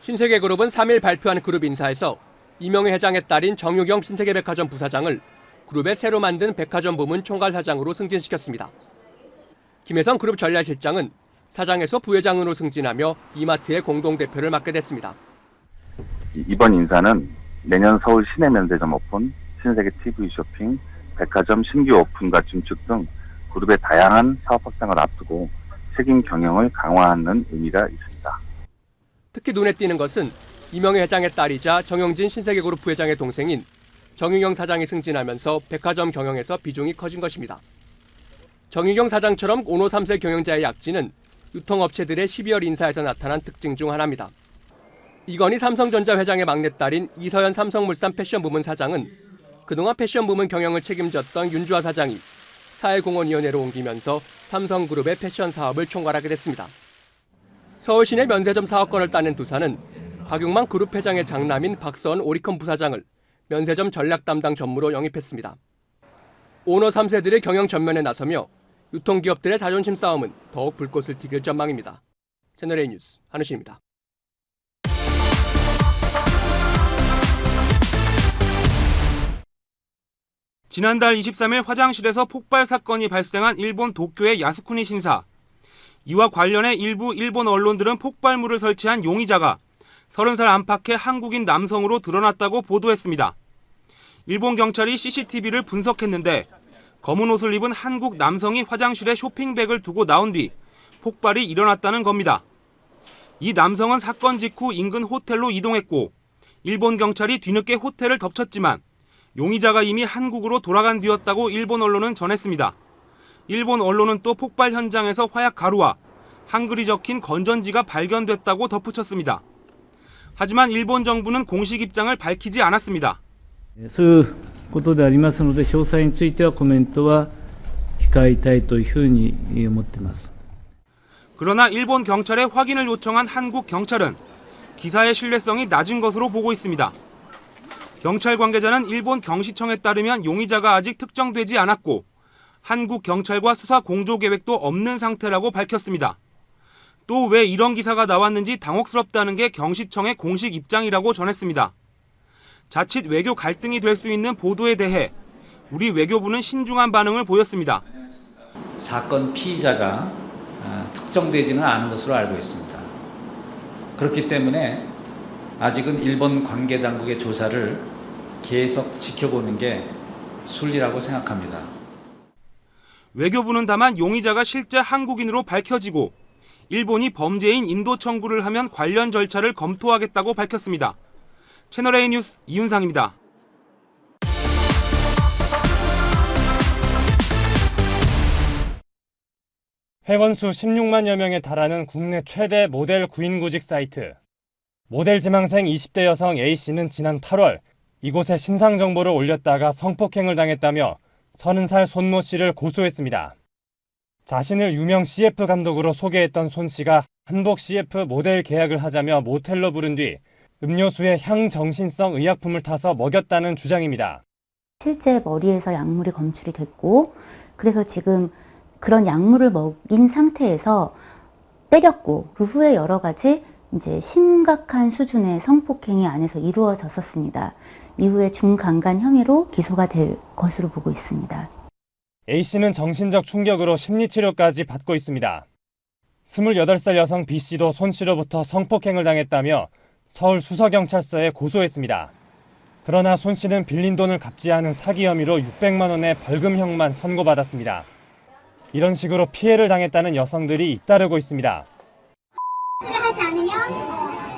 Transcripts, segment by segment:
신세계그룹은 3일 발표한 그룹 인사에서 이명희 회장의 딸인 정유경 신세계백화점 부사장을 그룹의 새로 만든 백화점 부문 총괄사장으로 승진시켰습니다. 김혜성 그룹 전략실장은 사장에서 부회장으로 승진하며 이마트의 공동대표를 맡게 됐습니다. 이번 인사는 내년 서울 시내 면세점 오픈, 신세계 TV 쇼핑, 백화점 신규 오픈과 증축 등 그룹의 다양한 사업 확장을 앞두고 책임 경영을 강화하는 의미가 있습니다. 특히 눈에 띄는 것은 이명희 회장의 딸이자 정영진 신세계그룹 부회장의 동생인 정유경 사장이 승진하면서 백화점 경영에서 비중이 커진 것입니다. 정유경 사장처럼 오노 3세 경영자의 약진은 유통업체들의 12월 인사에서 나타난 특징 중 하나입니다. 이건희 삼성전자 회장의 막내딸인 이서연 삼성물산 패션부문 사장은 그동안 패션부문 경영을 책임졌던 윤주아 사장이 사회공헌위원회로 옮기면서 삼성그룹의 패션 사업을 총괄하게 됐습니다. 서울 시내 면세점 사업권을 따낸 두사는 박용만 그룹 회장의 장남인 박서원 오리콘 부사장을 면세점 전략 담당 전무로 영입했습니다. 오너 3세들의 경영 전면에 나서며 유통기업들의 자존심 싸움은 더욱 불꽃을 튀길 전망입니다. 채널A 뉴스 한우신입니다. 지난달 23일 화장실에서 폭발 사건이 발생한 일본 도쿄의 야스쿠니 신사. 이와 관련해 일부 일본 언론들은 폭발물을 설치한 용의자가 30살 안팎의 한국인 남성으로 드러났다고 보도했습니다. 일본 경찰이 CCTV를 분석했는데 검은 옷을 입은 한국 남성이 화장실에 쇼핑백을 두고 나온 뒤 폭발이 일어났다는 겁니다. 이 남성은 사건 직후 인근 호텔로 이동했고 일본 경찰이 뒤늦게 호텔을 덮쳤지만 용의자가 이미 한국으로 돌아간 뒤였다고 일본 언론은 전했습니다. 일본 언론은 또 폭발 현장에서 화약 가루와 한글이 적힌 건전지가 발견됐다고 덧붙였습니다. 하지만 일본 정부는 공식 입장을 밝히지 않았습니다. そういうことでありますので、詳細についてはコメントは控えたいというふうに思っています。 그러나 일본 경찰에 확인을 요청한 한국 경찰은 기사의 신뢰성이 낮은 것으로 보고 있습니다. 경찰 관계자는 일본 경시청에 따르면 용의자가 아직 특정되지 않았고 한국 경찰과 수사 공조 계획도 없는 상태라고 밝혔습니다. 또 왜 이런 기사가 나왔는지 당혹스럽다는 게 경시청의 공식 입장이라고 전했습니다. 자칫 외교 갈등이 될 수 있는 보도에 대해 우리 외교부는 신중한 반응을 보였습니다. 사건 피의자가 특정되지는 않은 것으로 알고 있습니다. 그렇기 때문에 아직은 일본 관계당국의 조사를 계속 지켜보는 게 순리라고 생각합니다. 외교부는 다만 용의자가 실제 한국인으로 밝혀지고 일본이 범죄인 인도 청구를 하면 관련 절차를 검토하겠다고 밝혔습니다. 채널A 뉴스 이윤상입니다. 회원수 16만여 명에 달하는 국내 최대 모델 구인구직 사이트. 모델 지망생 20대 여성 A씨는 지난 8월 이곳에 신상 정보를 올렸다가 성폭행을 당했다며 30살 손모 씨를 고소했습니다. 자신을 유명 CF 감독으로 소개했던 손 씨가 한복 CF 모델 계약을 하자며 모텔로 부른 뒤 음료수에 향정신성 의약품을 타서 먹였다는 주장입니다. 실제 머리에서 약물이 검출이 됐고, 그래서 지금 그런 약물을 먹인 상태에서 때렸고, 그 후에 여러 가지 이제 심각한 수준의 성폭행이 안에서 이루어졌었습니다. 이후에 중강간 혐의로 기소가 될 것으로 보고 있습니다. A씨는 정신적 충격으로 심리치료까지 받고 있습니다. 28살 여성 B씨도 손 씨로부터 성폭행을 당했다며 서울 수서경찰서에 고소했습니다. 그러나 손 씨는 빌린 돈을 갚지 않은 사기 혐의로 600만 원의 벌금형만 선고받았습니다. 이런 식으로 피해를 당했다는 여성들이 잇따르고 있습니다. 하지 않으면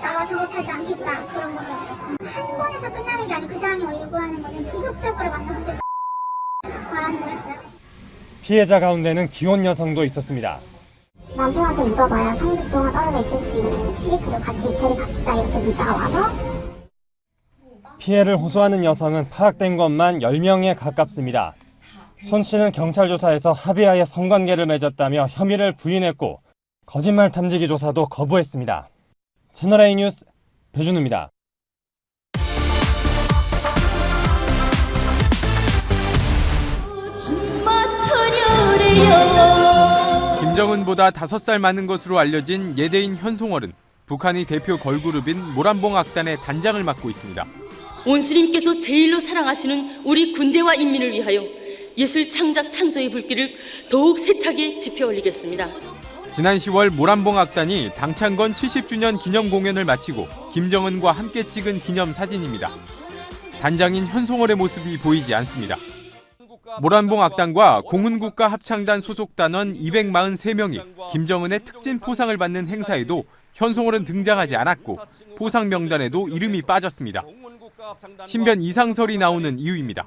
나와 졸업하지 않겠다 그런 거죠. 한 번에서 끝나는 게 아니고 그 사람이 요구하는 거는 지속적으로 만나서 말하는 거였어요. 피해자 가운데는 기혼 여성도 있었습니다. 남편한테 묻어봐야 3주 동안 떨어져 있을 수 있는지, 그리고 같이 이태리 갑시다 이렇게 문자가 와서. 피해를 호소하는 여성은 파악된 것만 10명에 가깝습니다. 손 씨는 경찰 조사에서 합의하에 성관계를 맺었다며 혐의를 부인했고 거짓말 탐지기 조사도 거부했습니다. 채널A 뉴스 배준우입니다. 김정은보다 5살 많은 것으로 알려진 예대인 현송월은 북한의 대표 걸그룹인 모란봉 악단의 단장을 맡고 있습니다. 온스님께서 제일로 사랑하시는 우리 군대와 인민을 위하여 예술 창작 창조의 불길을 더욱 세차게 지펴 올리겠습니다. 지난 10월 모란봉 악단이 당창건 70주년 기념 공연을 마치고 김정은과 함께 찍은 기념 사진입니다. 단장인 현송월의 모습이 보이지 않습니다. 모란봉 악단과 공훈국가 합창단 소속 단원 243명이 김정은의 특진 포상을 받는 행사에도 현송월은 등장하지 않았고 포상 명단에도 이름이 빠졌습니다. 신변 이상설이 나오는 이유입니다.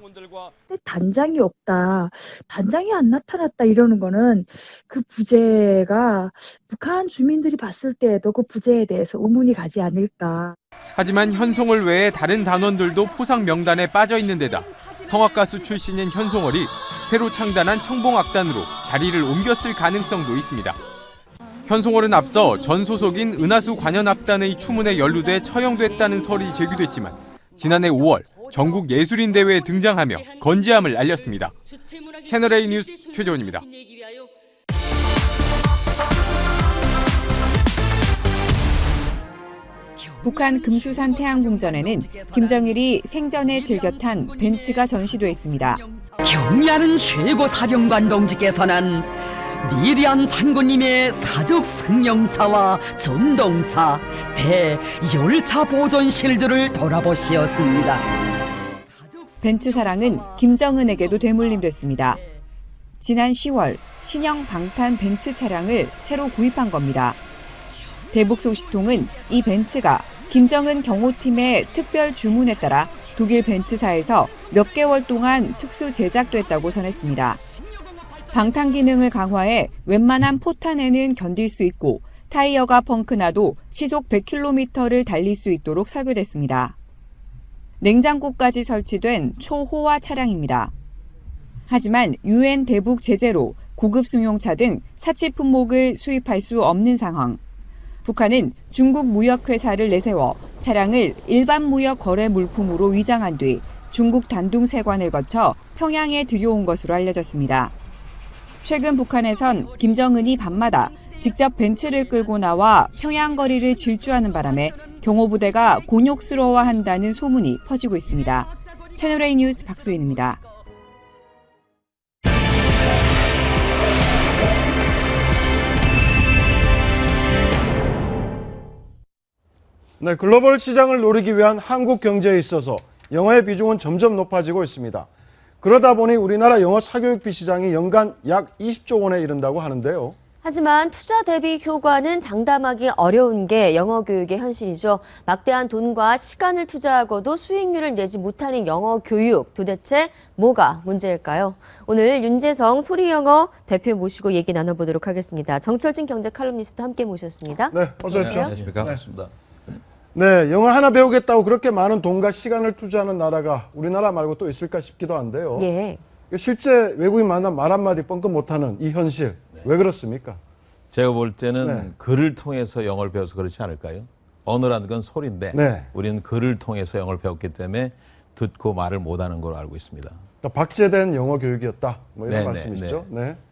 단장이 없다, 단장이 안 나타났다 이러는 거는 그 부재가 북한 주민들이 봤을 때에도 그 부재에 대해서 의문이 가지 않을까. 하지만 현송월 외에 다른 단원들도 포상 명단에 빠져 있는 데다 성악가수 출신인 현송월이 새로 창단한 청봉악단으로 자리를 옮겼을 가능성도 있습니다. 현송월은 앞서 전 소속인 은하수 관현악단의 추문에 연루돼 처형됐다는 설이 제기됐지만 지난해 5월 전국 예술인 대회에 등장하며 건재함을 알렸습니다. 채널A 뉴스 최재원입니다. 북한 금수산 태양궁전에는 김정일이 생전에 즐겨 탄 벤츠가 전시돼 있습니다. 경의하는 최고 사령관 동지께서는 미리한 장군님의 사적 승용차와 전동차, 배, 열차 보존실들을 돌아보시었습니다. 벤츠 사랑은 김정은에게도 되물림됐습니다. 지난 10월 신형 방탄 벤츠 차량을 새로 구입한 겁니다. 대북 소식통은 이 벤츠가 김정은 경호팀의 특별 주문에 따라 독일 벤츠사에서 몇 개월 동안 특수 제작됐다고 전했습니다. 방탄 기능을 강화해 웬만한 포탄에는 견딜 수 있고 타이어가 펑크나도 시속 100km를 달릴 수 있도록 설계됐습니다. 냉장고까지 설치된 초호화 차량입니다. 하지만 유엔 대북 제재로 고급 승용차 등 사치 품목을 수입할 수 없는 상황. 북한은 중국 무역회사를 내세워 차량을 일반 무역 거래 물품으로 위장한 뒤 중국 단둥세관을 거쳐 평양에 들여온 것으로 알려졌습니다. 최근 북한에선 김정은이 밤마다 직접 벤츠를 끌고 나와 평양 거리를 질주하는 바람에 경호부대가 곤욕스러워한다는 소문이 퍼지고 있습니다. 채널A 뉴스 박수인입니다. 네, 글로벌 시장을 노리기 위한 한국 경제에 있어서 영어의 비중은 점점 높아지고 있습니다. 그러다 보니 우리나라 영어 사교육비 시장이 연간 약 20조 원에 이른다고 하는데요. 하지만 투자 대비 효과는 장담하기 어려운 게 영어 교육의 현실이죠. 막대한 돈과 시간을 투자하고도 수익률을 내지 못하는 영어 교육, 도대체 뭐가 문제일까요? 오늘 윤재성 소리영어 대표 모시고 얘기 나눠보도록 하겠습니다. 정철진 경제 칼럼니스트 함께 모셨습니다. 네, 어서 오십시오. 안녕하십니까. 반갑습니다. 네, 영어 하나 배우겠다고 그렇게 많은 돈과 시간을 투자하는 나라가 우리나라 말고 또 있을까 싶기도 한데요. 예. 실제 외국인 만나면 말 한마디 뻥끗 못하는 이 현실, 왜 그렇습니까? 제가 볼 때는 글을 통해서 영어를 배워서 그렇지 않을까요? 언어라는 건 소리인데 우리는 글을 통해서 영어를 배웠기 때문에 듣고 말을 못하는 걸로 알고 있습니다. 그러니까 박제된 영어 교육이었다, 뭐 이런 말씀이시죠?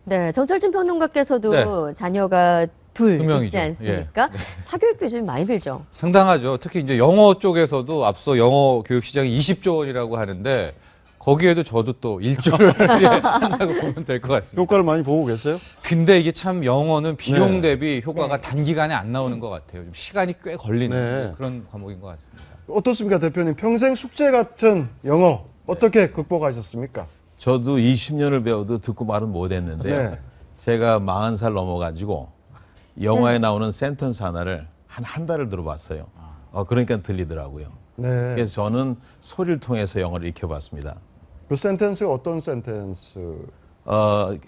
네, 정철진 평론가께서도 자녀가 둘 있지 않습니까? 예. 사교육비 좀 많이 들죠? 상당하죠. 특히 이제 영어 쪽에서도 앞서 영어 교육 시장이 20조 원이라고 하는데 거기에도 저도 또 1조를 한다고 보면 될 것 같습니다. 효과를 많이 보고 계세요? 근데 이게 참 영어는 비용 대비 효과가 단기간에 안 나오는 것 같아요. 좀 시간이 꽤 걸리는 그런 과목인 것 같습니다. 어떻습니까, 대표님? 평생 숙제 같은 영어 어떻게 극복하셨습니까? 저도 20년을 배워도 듣고 말은 못했는데요. 제가 40살 넘어가지고 영화에 나오는 센텐스 하나를 한 달을 들어봤어요. 그러니까 들리더라고요. 그래서 저는 소리를 통해서 영어를 익혀봤습니다. 그 센텐스가 어떤 센텐스?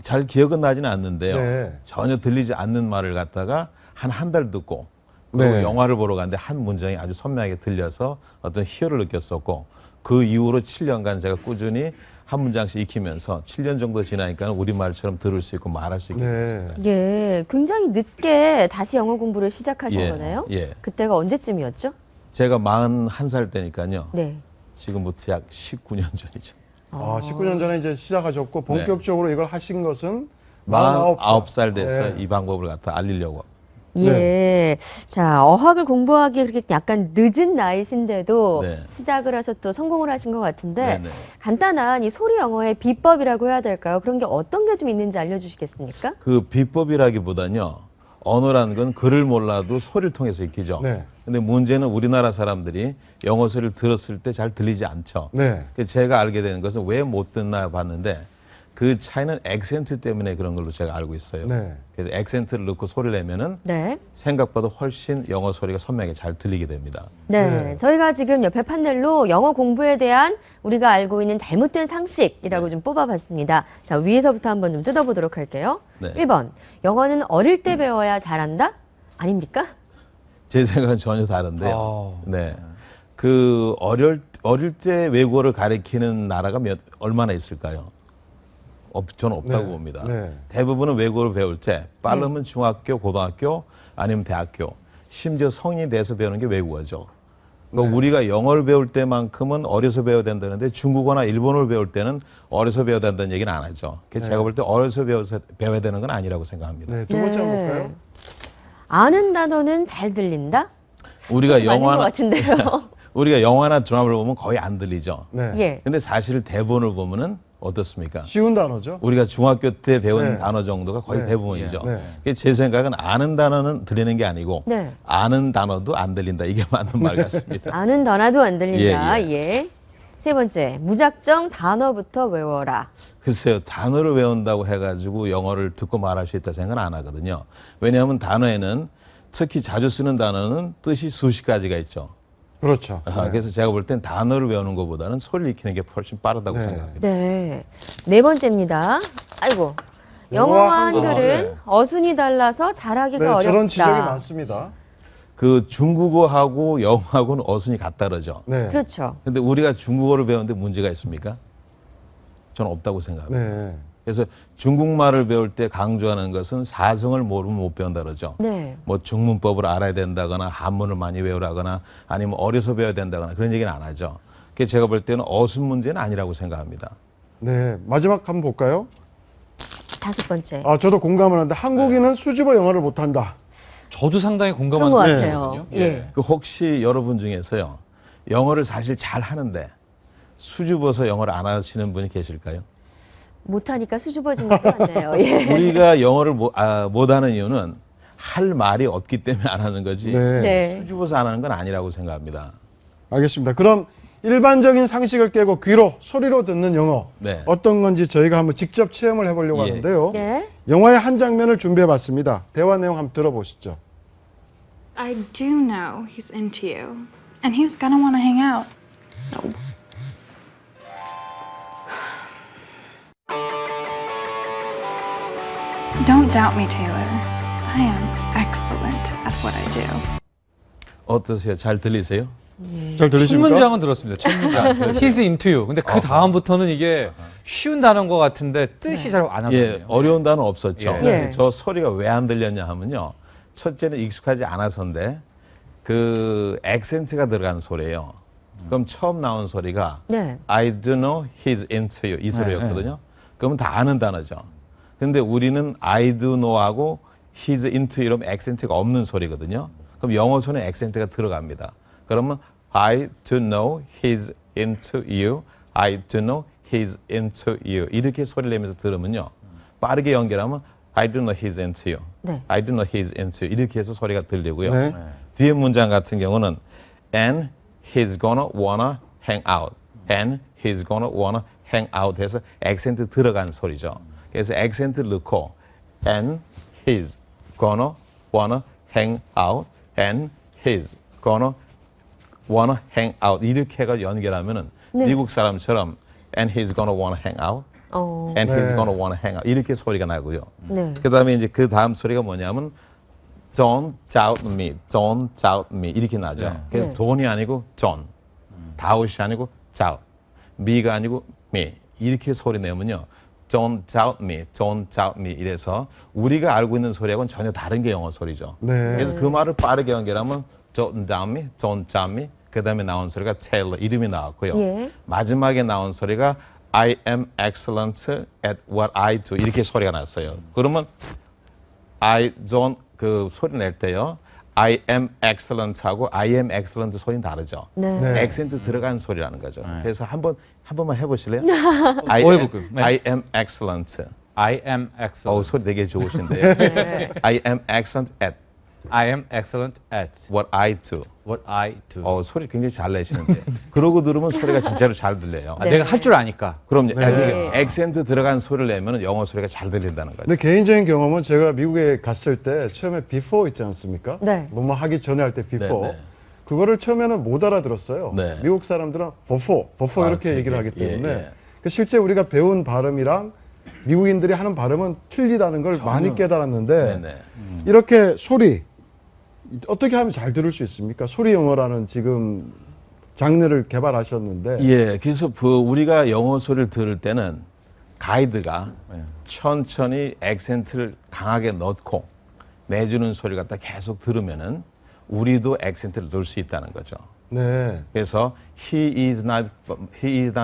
잘 기억은 나지는 않는데요. 전혀 들리지 않는 말을 갖다가 한 달 듣고 그리고 영화를 보러 갔는데 한 문장이 아주 선명하게 들려서 어떤 희열을 느꼈었고 그 이후로 7년간 제가 꾸준히 한 문장씩 익히면서 7년 정도 지나니까 우리말처럼 들을 수 있고 말할 수 있게 됐습니다. 예, 굉장히 늦게 다시 영어 공부를 시작하신 거네요? 예. 그때가 언제쯤이었죠? 제가 41살 때니까요. 네. 지금부터 약 19년 전이죠. 19년 전에 이제 시작하셨고 본격적으로 이걸 하신 것은 49살 돼서 이 방법을 갖다 알리려고. 예. 네. 자, 어학을 공부하기에 그렇게 약간 늦은 나이신데도 네. 시작을 하셔 또 성공을 하신 것 같은데 네네. 간단한 이 소리 영어의 비법이라고 해야 될까요? 그런 게 어떤 게 좀 있는지 알려주시겠습니까? 그 비법이라기보다는요. 언어라는 건 글을 몰라도 소리를 통해서 익히죠. 네. 근데 문제는 우리나라 사람들이 영어 소리를 들었을 때 잘 들리지 않죠. 네. 그래서 제가 알게 되는 것은 왜 못 듣나 봤는데 그 차이는 액센트 때문에 그런 걸로 제가 알고 있어요. 네. 그래서 액센트를 넣고 소리를 내면은 네. 생각보다 훨씬 영어 소리가 선명하게 잘 들리게 됩니다. 네. 저희가 지금 옆에 판넬로 영어 공부에 대한 우리가 알고 있는 잘못된 상식이라고 좀 뽑아봤습니다. 자, 위에서부터 한번 좀 뜯어보도록 할게요. 네. 1번. 영어는 어릴 때 배워야 잘한다? 아닙니까? 제 생각은 전혀 다른데요. 네. 그 어릴 때 외국어를 가리키는 나라가 얼마나 있을까요? 저는 없다고 네. 봅니다. 네. 대부분은 외국어를 배울 때 빠르면 중학교, 고등학교 아니면 대학교, 심지어 성인이 돼서 배우는 게 외국어죠. 그러니까 우리가 영어를 배울 때만큼은 어려서 배워야 된다는데 중국어나 일본어를 배울 때는 어려서 배워야 된다는 얘기는 안 하죠. 그래서 제가 볼 때 어려서 배워야 되는 건 아니라고 생각합니다. 네, 두 번째 한번 볼까요? 아는 단어는 잘 들린다? 우리가 맞는 것 영화나 같은데요. 우리가 영화나 드라마를 보면 거의 안 들리죠. 네. 예. 근데 사실 대본을 보면은 어떻습니까? 쉬운 단어죠. 우리가 중학교 때 배운 네. 단어 정도가 거의 네. 대부분이죠. 네. 그래서 제 생각은 아는 단어는 들리는 게 아니고 네. 아는 단어도 안 들린다. 이게 맞는 말 같습니다. 아는 단어도 안 들린다. 예, 예. 세 번째, 무작정 단어부터 외워라. 글쎄요, 단어를 외운다고 해가지고 영어를 듣고 말할 수 있다 생각은 안 하거든요. 왜냐하면 단어에는 특히 자주 쓰는 단어는 뜻이 수십 가지가 있죠. 그렇죠. 그래서 제가 볼 땐 단어를 외우는 것보다는 소리를 익히는 게 훨씬 빠르다고 네. 생각합니다. 네. 네 번째입니다. 아이고. 영어와 영어와 한국어, 한글은 네. 어순이 달라서 잘하기가 네, 어렵다. 저런 지적이 많습니다. 그 중국어하고 영어하고는 어순이 같다 그러죠. 네. 그렇죠. 근데 우리가 중국어를 배우는데 문제가 있습니까? 저는 없다고 생각합니다. 네. 그래서 중국말을 배울 때 강조하는 것은 사성을 모르면 못 배운다 그러죠. 네. 뭐 중문법을 알아야 된다거나 한문을 많이 외우라거나 아니면 어려서 배워야 된다거나 그런 얘기는 안 하죠. 그래서 제가 볼 때는 어순 문제는 아니라고 생각합니다. 네. 마지막 한번 볼까요? 다섯 번째. 저도 공감을 하는데 한국인은 수줍어 영어를 못한다. 저도 상당히 그런 공감하는 것 부분이거든요. 같아요. 예. 그 혹시 여러분 중에서요. 영어를 사실 잘 하는데 수줍어서 영어를 안 하시는 분이 계실까요? 못하니까 수줍어진 것 같네요. 예. 우리가 영어를 못하는 이유는 할 말이 없기 때문에 안 하는 거지 네. 네. 수줍어서 안 하는 건 아니라고 생각합니다. 알겠습니다. 그럼 일반적인 상식을 깨고 귀로 소리로 듣는 영어 네. 어떤 건지 저희가 한번 직접 체험을 해보려고 예. 하는데요. 네. 영화의 한 장면을 준비해봤습니다. 대화 내용 한번 들어보시죠. I do know he's into you, and he's gonna want to hang out. Don't doubt me, Taylor. I am excellent at what I do. 어떠세요? 잘 들리세요? 잘 첫 들리십니까? 문장은 들었습니다. 첫 문장. He's into you. 근데 그 다음부터는 이게 쉬운 단어인 것 같은데 뜻이 잘 안 하거든요. 예, 어려운 단어 없었죠. 예. 저 소리가 왜 안 들렸냐 하면요. 첫째는 익숙하지 않아서인데 그 액센트가 들어간 소리예요. 그럼 처음 나온 소리가 네. I do know he's into you 이 소리였거든요. 그러면 다 아는 단어죠. 근데 우리는 I do know하고 he's into you로 액센트가 없는 소리거든요. 그럼 영어 손에 액센트가 들어갑니다. 그러면 I do know he's into you. I do know he's into you. 이렇게 소리를 내면서 들으면요. 빠르게 연결하면 I do know he's into you. 네. I do know he's into you. 이렇게 해서 소리가 들리고요. 네. 뒤에 문장 같은 경우는 and he's gonna wanna hang out. and he's gonna wanna hang out 해서 액센트 들어간 소리죠. 그래서 액센트를 넣고 and he's gonna wanna hang out. and he's gonna wanna hang out 이렇게 해가 연결하면은 네. 미국 사람처럼 and he's gonna wanna hang out. and he's 네. gonna wanna hang out 이렇게 소리가 나고요. 네. 그다음에 이제 그 다음 소리가 뭐냐면 don't doubt me, don't doubt me 이렇게 나죠. 네. 그래서 네. don't이 아니고 don't, doubt이 아니고 doubt, me가 아니고 me 이렇게 소리 내면요. Don't doubt me, don't doubt me 이래서 우리가 알고 있는 소리하고는 전혀 다른 게 영어 소리죠. 네. 그래서 그 말을 빠르게 연결하면 don't doubt me, don't doubt me 그 다음에 나온 소리가 Taylor 이름이 나왔고요. 예. 마지막에 나온 소리가 I am excellent at what I do 이렇게 소리가 났어요. 그러면 I don't 그 소리 낼 때요. I am excellent하고 I am excellent 소리는 다르죠. 네. 네. 액센트 들어간 소리라는 거죠. 그래서 한 번만 해보실래요? 해볼까요? 네. I am excellent. I am excellent. 소리 되게 좋으신데요. 네. I am excellent at I am excellent at what I do. what I do. 소리 굉장히 잘 내시는데. 그러고 들으면 소리가 진짜로 잘 들려요. 아, 내가 할 줄 아니까. 그럼요. 네. 액센트 들어간 소리를 내면 영어 소리가 잘 들린다는 거죠. 근데 개인적인 경험은 제가 미국에 갔을 때 처음에 before 있지 않습니까? 네. 뭐뭐 하기 전에 할 때 before. 네, 네. 그거를 처음에는 못 알아들었어요. 네. 미국 사람들은 before 이렇게 얘기를 하기 예, 때문에 예. 그 실제 우리가 배운 발음이랑 미국인들이 하는 발음은 틀리다는 걸 많이 깨달았는데 네네. 이렇게 소리 어떻게 하면 잘 들을 수 있습니까? 소리 영어라는 지금 장르를 개발하셨는데 예, 그래서 우리가 영어 소리를 들을 때는 가이드가 천천히 액센트를 강하게 넣고 내주는 소리 갖다 계속 들으면은 우리도 액센트를 넣을 수 있다는 거죠. 네. 그래서 he is not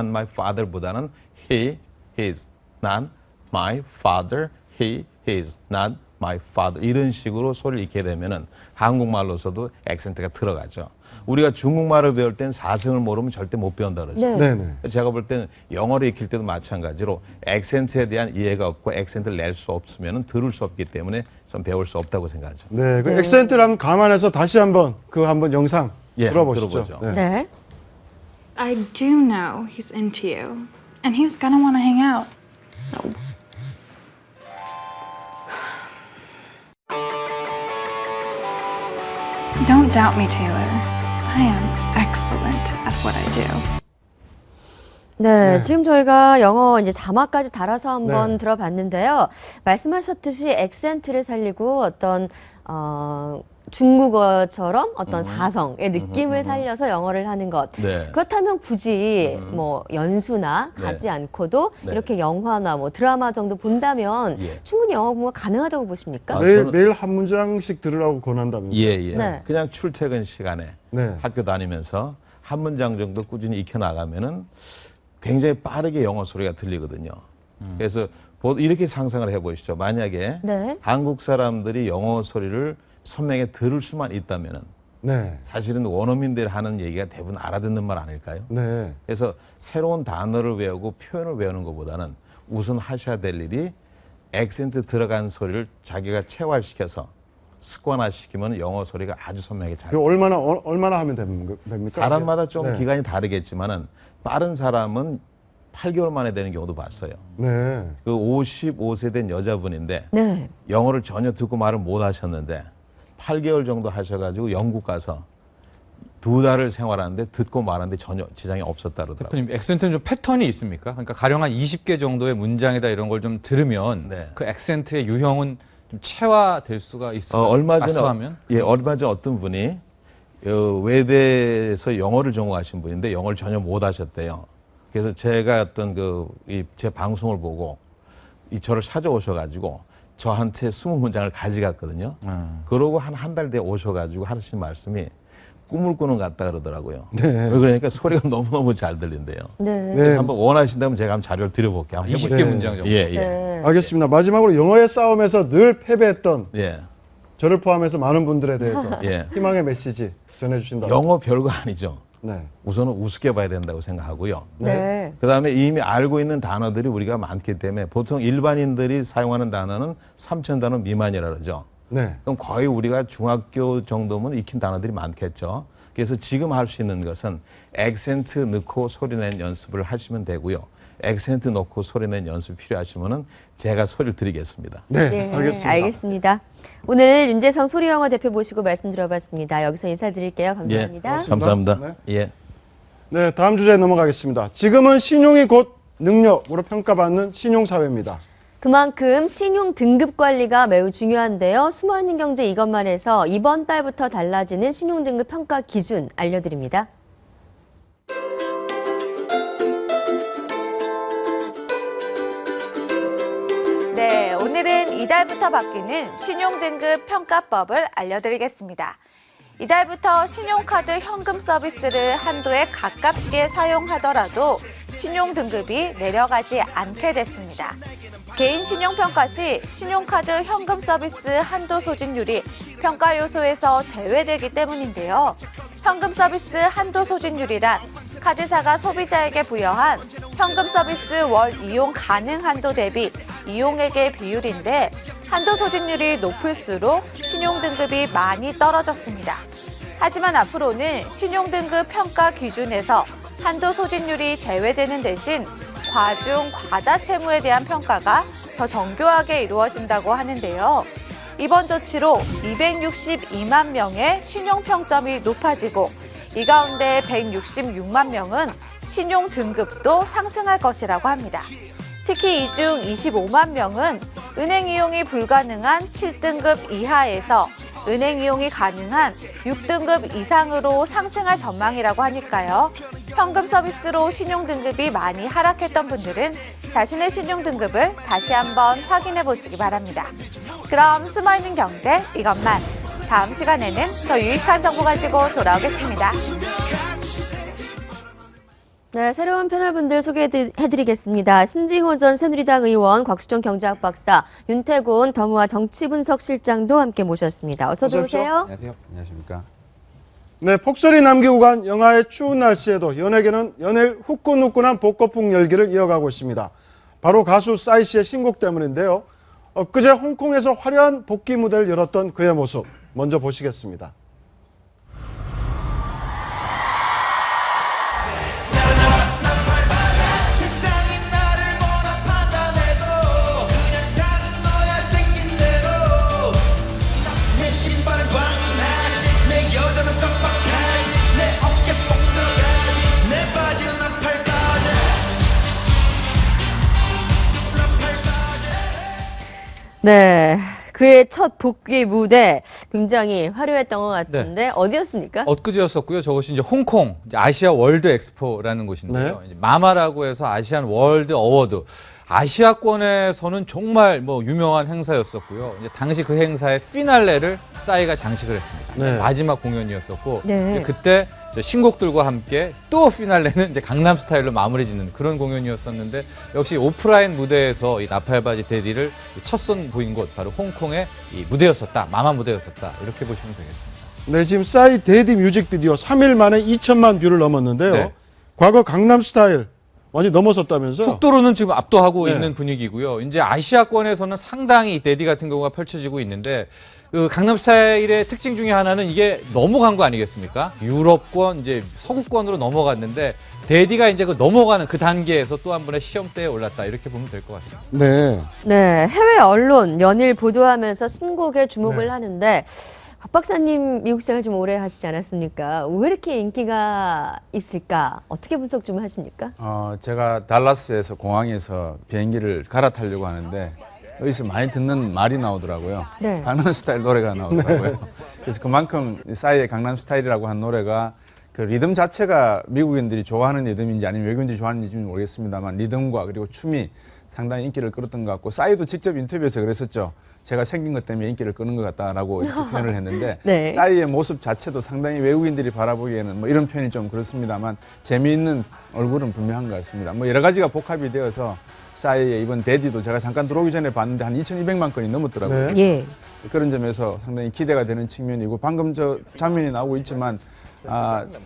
my father보다는 he is not my father, he is not my father 이런 식으로 소리를 읽게 되면은 한국말로서도 액센트가 들어가죠. 우리가 중국말을 배울 땐 사성을 모르면 절대 못 배운다 그러죠. 네. 네네. 제가 볼 때는 영어를 익힐 때도 마찬가지로 액센트에 대한 이해가 없고 액센트를 낼 수 없으면 들을 수 없기 때문에 좀 배울 수 없다고 생각하죠. 네, 그 액센트를 한번 감안해서 다시 한번 한번 영상 예, 들어보시죠. 들어보죠. 네. I do know he's into you, and he's gonna want to hang out. Don't doubt me, Taylor. I am excellent at what I do. 네, 네. 지금 저희가 영어 이제 자막까지 달아서 한번 네. 들어봤는데요. 말씀하셨듯이 액센트를 살리고 어떤 중국어처럼 어떤 사성의 느낌을 살려서 영어를 하는 것. 네. 그렇다면 굳이 뭐 연수나 가지 네. 않고도 네. 이렇게 영화나 뭐 드라마 정도 본다면 예. 충분히 영어 공부가 가능하다고 보십니까? 매일 한 문장씩 들으라고 권한다면서요? 예. 네. 그냥 출퇴근 시간에 네. 학교 다니면서 한 문장 정도 꾸준히 익혀 나가면은 굉장히 빠르게 영어 소리가 들리거든요. 그래서 이렇게 상상을 해보시죠. 만약에 네. 한국 사람들이 영어 소리를 선명하게 들을 수만 있다면은 네. 사실은 원어민들이 하는 얘기가 대부분 알아듣는 말 아닐까요? 네. 그래서 새로운 단어를 외우고 표현을 외우는 것보다는 우선 하셔야 될 일이 액센트 들어간 소리를 자기가 체화시켜서 습관화시키면 영어 소리가 아주 선명하게 잘 그 얼마나 하면 됩니까? 사람마다 좀 네. 기간이 다르겠지만은 빠른 사람은 8개월 만에 되는 경우도 봤어요. 네. 그 55세 된 여자분인데 네. 영어를 전혀 듣고 말을 못 하셨는데 8개월 정도 하셔가지고 영국 가서 2달을 생활하는데 듣고 말하는데 전혀 지장이 없었다 그러더라고요. 대표님, 액센트는 좀 패턴이 있습니까? 그러니까 가령 한 20개 정도의 문장이다 이런 걸 좀 들으면 네. 그 액센트의 유형은 좀 체화될 수가 있어요. 얼마 전에 마스터하면? 얼마 전 어떤 분이 외대에서 영어를 전공하신 분인데 영어를 전혀 못 하셨대요. 그래서 제가 어떤 제 방송을 보고 저를 찾아오셔가지고 저한테 20문장을 가져갔거든요. 그러고 한 달 뒤에 오셔가지고 하시는 말씀이 꿈을 꾸는 것 같다 그러더라고요. 네. 그러니까 소리가 너무너무 잘 들린대요. 네. 그래서 한번 원하신다면 제가 한번 자료를 드려볼게요. 한번 20개 해보세요. 문장 정도. 예. 네. 알겠습니다. 마지막으로 영어의 싸움에서 늘 패배했던 예. 저를 포함해서 많은 분들에 대해서 예. 희망의 메시지 전해주신다면. 영어 별거 아니죠. 네. 우선은 우습게 봐야 된다고 생각하고요. 네. 그 다음에 이미 알고 있는 단어들이 우리가 많기 때문에 보통 일반인들이 사용하는 단어는 3,000단어 미만이라 그러죠. 네. 그럼 거의 우리가 중학교 정도면 익힌 단어들이 많겠죠. 그래서 지금 할 수 있는 것은 액센트 넣고 소리낸 연습을 하시면 되고요. 액센트 넣고 소리낸 연습이 필요하시면은 제가 소리를 드리겠습니다. 네, 알겠습니다. 알겠습니다. 오늘 윤재성 소리영어 대표 모시고 말씀 들어봤습니다. 여기서 인사드릴게요. 감사합니다. 예, 감사합니다. 네. 예. 네, 다음 주제에 넘어가겠습니다. 지금은 신용이 곧 능력으로 평가받는 신용사회입니다. 그만큼 신용 등급 관리가 매우 중요한데요. 숨어있는 경제 이것만 해서 이번 달부터 달라지는 신용 등급 평가 기준 알려드립니다. 네, 오늘은 이달부터 바뀌는 신용등급 평가법을 알려드리겠습니다. 이달부터 신용카드 현금 서비스를 한도에 가깝게 사용하더라도 신용 등급이 내려가지 않게 됐습니다. 개인 신용평가 시 신용카드 현금 서비스 한도 소진율이 평가 요소에서 제외되기 때문인데요. 현금 서비스 한도 소진율이란 카드사가 소비자에게 부여한 현금 서비스 월 이용 가능 한도 대비 이용액의 비율인데 한도 소진율이 높을수록 신용 등급이 많이 떨어졌습니다. 하지만 앞으로는 신용 등급 평가 기준에서 한도 소진율이 제외되는 대신 과중, 과다 채무에 대한 평가가 더 정교하게 이루어진다고 하는데요. 이번 조치로 262만 명의 신용 평점이 높아지고 이 가운데 166만 명은 신용 등급도 상승할 것이라고 합니다. 특히 이 중 25만 명은 은행 이용이 불가능한 7등급 이하에서 은행 이용이 가능한 6등급 이상으로 상승할 전망이라고 하니까요. 현금 서비스로 신용 등급이 많이 하락했던 분들은 자신의 신용 등급을 다시 한번 확인해 보시기 바랍니다. 그럼 숨어있는 경제 이것만 다음 시간에는 더 유익한 정보 가지고 돌아오겠습니다. 네, 새로운 패널분들 소개해드리겠습니다. 신지호 전 새누리당 의원, 곽수정 경제학 박사, 윤태곤 더모아 정치분석실장도 함께 모셨습니다. 어서 들어오세요. 안녕하세요. 안녕하십니까. 네, 폭설이 남기고 간 영하의 추운 날씨에도 연예계는 연일 후끈후끈한 복고풍 열기를 이어가고 있습니다. 바로 가수 싸이 씨의 신곡 때문인데요. 엊그제 홍콩에서 화려한 복귀 무대를 열었던 그의 모습 먼저 보시겠습니다. 네, 그의 첫 복귀 무대 굉장히 화려했던 것 같은데 어디였습니까? 엊그제였었고요. 저것이 이제 홍콩 이제 아시아 월드 엑스포라는 곳인데요. 이제 마마라고 해서 아시안 월드 어워드. 아시아권에서는 정말 뭐 유명한 행사였었고요. 이제 당시 그 행사의 피날레를 싸이가 장식을 했습니다. 네. 마지막 공연이었었고 네. 이제 그때 이제 신곡들과 함께 또 피날레는 이제 강남 스타일로 마무리 짓는 그런 공연이었었는데 역시 오프라인 무대에서 이 나팔바지 데디를 첫 선 보인 곳 바로 홍콩의 이 무대였었다. 마마 무대였었다. 이렇게 보시면 되겠습니다. 네, 지금 싸이 데디 뮤직비디오 3일 만에 2천만 뷰를 넘었는데요. 네. 과거 강남 스타일 완전히 넘어섰다면서요? 속도로는 지금 압도하고 네. 있는 분위기고요. 이제 아시아권에서는 상당히 데디 같은 경우가 펼쳐지고 있는데 그 강남 스타일의 특징 중에 하나는 이게 넘어간 거 아니겠습니까? 유럽권, 이제 서구권으로 넘어갔는데 데디가 이제 그 넘어가는 그 단계에서 또 한 번의 시험대에 올랐다 이렇게 보면 될 것 같습니다. 네. 네, 해외 언론 연일 보도하면서 신곡에 주목을 네. 하는데 박 박사님 미국 생활 좀 오래 하시지 않았습니까? 왜 이렇게 인기가 있을까? 어떻게 분석 좀 하십니까? 제가 달라스에서 공항에서 비행기를 갈아타려고 하는데 여기서 많이 듣는 말이 나오더라고요. 네. 강남 스타일 노래가 나오더라고요. 그래서 그만큼 싸이의 강남 스타일이라고 한 노래가 그 리듬 자체가 미국인들이 좋아하는 리듬인지 아니면 외국인들이 좋아하는 리듬인지 모르겠습니다만 리듬과 그리고 춤이 상당히 인기를 끌었던 것 같고 싸이도 직접 인터뷰에서 그랬었죠. 제가 생긴 것 때문에 인기를 끄는 것 같다라고 이렇게 표현을 했는데 네. 싸이의 모습 자체도 상당히 외국인들이 바라보기에는 뭐 이런 표현이 좀 그렇습니다만 재미있는 얼굴은 분명한 것 같습니다. 뭐 여러 가지가 복합이 되어서 싸이의 이번 데디도 제가 잠깐 들어오기 전에 봤는데 한 2,200만 건이 넘었더라고요. 네. 예. 그런 점에서 상당히 기대가 되는 측면이고 방금 저 장면이 나오고 있지만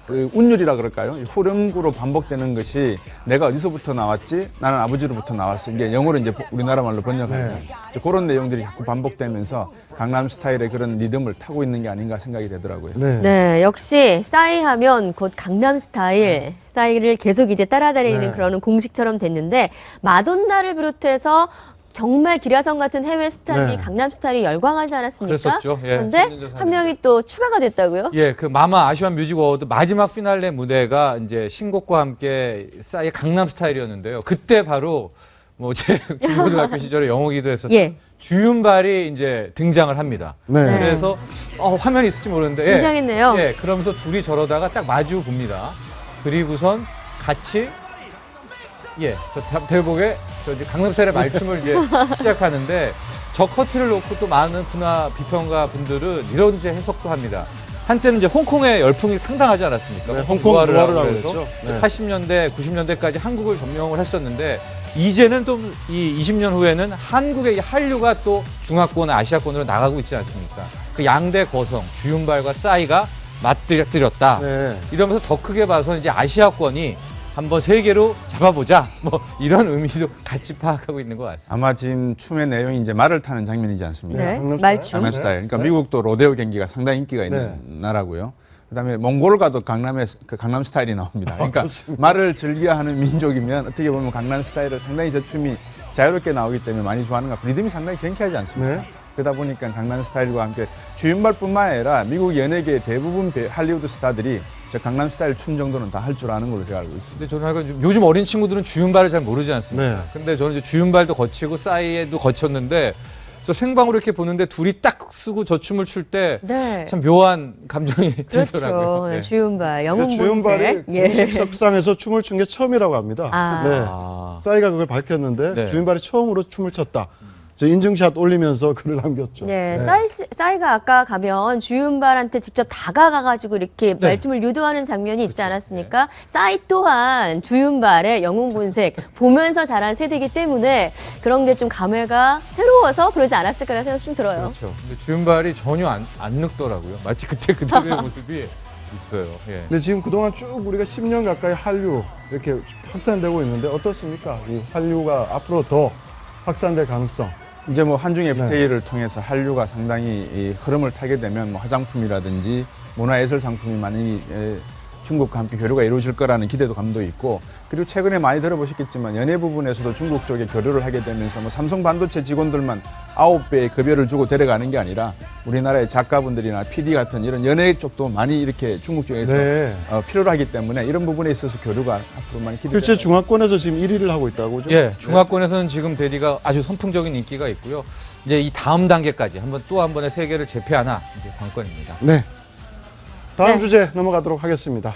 그 운율이라 그럴까요? 후렴구로 반복되는 것이 내가 어디서부터 나왔지? 나는 아버지로부터 나왔어. 이게 영어로 이제 우리나라 말로 번역하면 그런 내용들이 자꾸 반복되면서 강남 스타일의 그런 리듬을 타고 있는 게 아닌가 생각이 되더라고요. 네, 역시 싸이 하면 곧 강남 스타일, 싸이를 계속 이제 따라다니는 그런 공식처럼 됐는데 마돈나를 비롯해서 정말 기라성 같은 해외 스타들이 강남 스타일이 열광하지 않았습니까? 그랬었죠. 예, 그런데 한 명이 또 추가가 됐다고요? 예, 그 마마 아시안 뮤직 어워드 마지막 피날레 무대가 이제 신곡과 함께 싸이의 강남 스타일이었는데요. 그때 바로 뭐 제 중고등학교 시절에 영어 기도했었던 주윤발이 이제 등장을 합니다. 네. 그래서 화면이 있을지 모르는데 등장했네요. 예, 그러면서 둘이 저러다가 딱 마주 봅니다. 그리고선 같이 저 대복에 저 이제 강남 스타일의 말춤을 이제 시작하는데 저 커트를 놓고 또 많은 비평가 분들은 이런 이제 해석도 합니다. 한때는 이제 홍콩의 열풍이 상당하지 않았습니까? 네, 홍콩 노화를 노화를 하고 했죠. 네. 80년대, 90년대까지 한국을 점령을 했었는데 이제는 또 이 20년 후에는 한국의 이 한류가 또 중화권, 아시아권으로 나가고 있지 않습니까? 그 양대 거성, 주윤발과 싸이가 맞들였다. 네. 이러면서 더 크게 봐서 이제 아시아권이 한번 세계로 잡아보자. 뭐 이런 의미도 같이 파악하고 있는 것 같습니다. 아마 지금 춤의 내용이 이제 말을 타는 장면이지 않습니까? 네, 말춤. 강남 스타일. 그러니까 미국도 로데오 경기가 상당히 인기가 있는 나라고요. 그다음에 몽골 가도 강남 스타일이 나옵니다. 그러니까 말을 즐겨하는 민족이면 어떻게 보면 강남 스타일을 상당히 저 춤이 자유롭게 나오기 때문에 많이 좋아하는 것 같고 리듬이 상당히 경쾌하지 않습니까? 그러다 보니까 강남 스타일과 함께 주윤발뿐만 아니라 미국 연예계 대부분 할리우드 스타들이 저 강남 스타일 춤 정도는 다 할 줄 아는 걸로 제가 알고 있습니다. 근데 저는 요즘 어린 친구들은 주윤발을 잘 모르지 않습니까? 네. 근데 저는 이제 주윤발도 거치고 싸이에도 거쳤는데 저 생방으로 이렇게 보는데 둘이 딱 쓰고 저 춤을 출 때 참 네. 묘한 감정이 그렇죠. 들더라고요. 네. 주윤발, 영웅 주윤발이 공식 석상에서 춤을 춘 게 처음이라고 합니다. 아. 네. 싸이가 그걸 밝혔는데 네. 주윤발이 처음으로 춤을 췄다. 저 인증샷 올리면서 글을 남겼죠. 네, 싸이가 아까 가면 주윤발한테 직접 다가가가지고 이렇게 말춤을 유도하는 장면이 있지 않았습니까? 싸이 또한 주윤발의 영웅 본색 보면서 자란 세대이기 때문에 그런 게 좀 감회가 새로워서 그러지 않았을까라는 생각이 좀 들어요. 그렇죠. 근데 주윤발이 전혀 안 늙더라고요. 마치 그때 그대로의 모습이 있어요. 예. 근데 지금 그동안 쭉 우리가 10년 가까이 한류 이렇게 확산되고 있는데 어떻습니까? 이 한류가 앞으로 더 확산될 가능성. 이제 뭐 한중 FTA를 통해서 한류가 상당히 이 흐름을 타게 되면 뭐 화장품이라든지 문화예술 상품이 많이 중국과 함께 교류가 이루어질 거라는 기대도 감도 있고 그리고 최근에 많이 들어보셨겠지만 연예 부분에서도 중국 쪽에 교류를 하게 되면서 뭐 삼성 반도체 직원들만 9배의 급여를 주고 데려가는 게 아니라 우리나라의 작가분들이나 PD 같은 이런 연예 쪽도 많이 이렇게 중국 쪽에서 필요로 하기 때문에 이런 부분에 있어서 교류가 앞으로 많이 기대됩니다. 실제 중화권에서 지금 1위를 하고 있다고 그죠? 예, 중화권에서는 지금 대디가 아주 선풍적인 인기가 있고요. 이제 이 다음 단계까지 또 한 번의 세계를 제패하나 이제 관건입니다. 네. 다음 주제 넘어가도록 하겠습니다.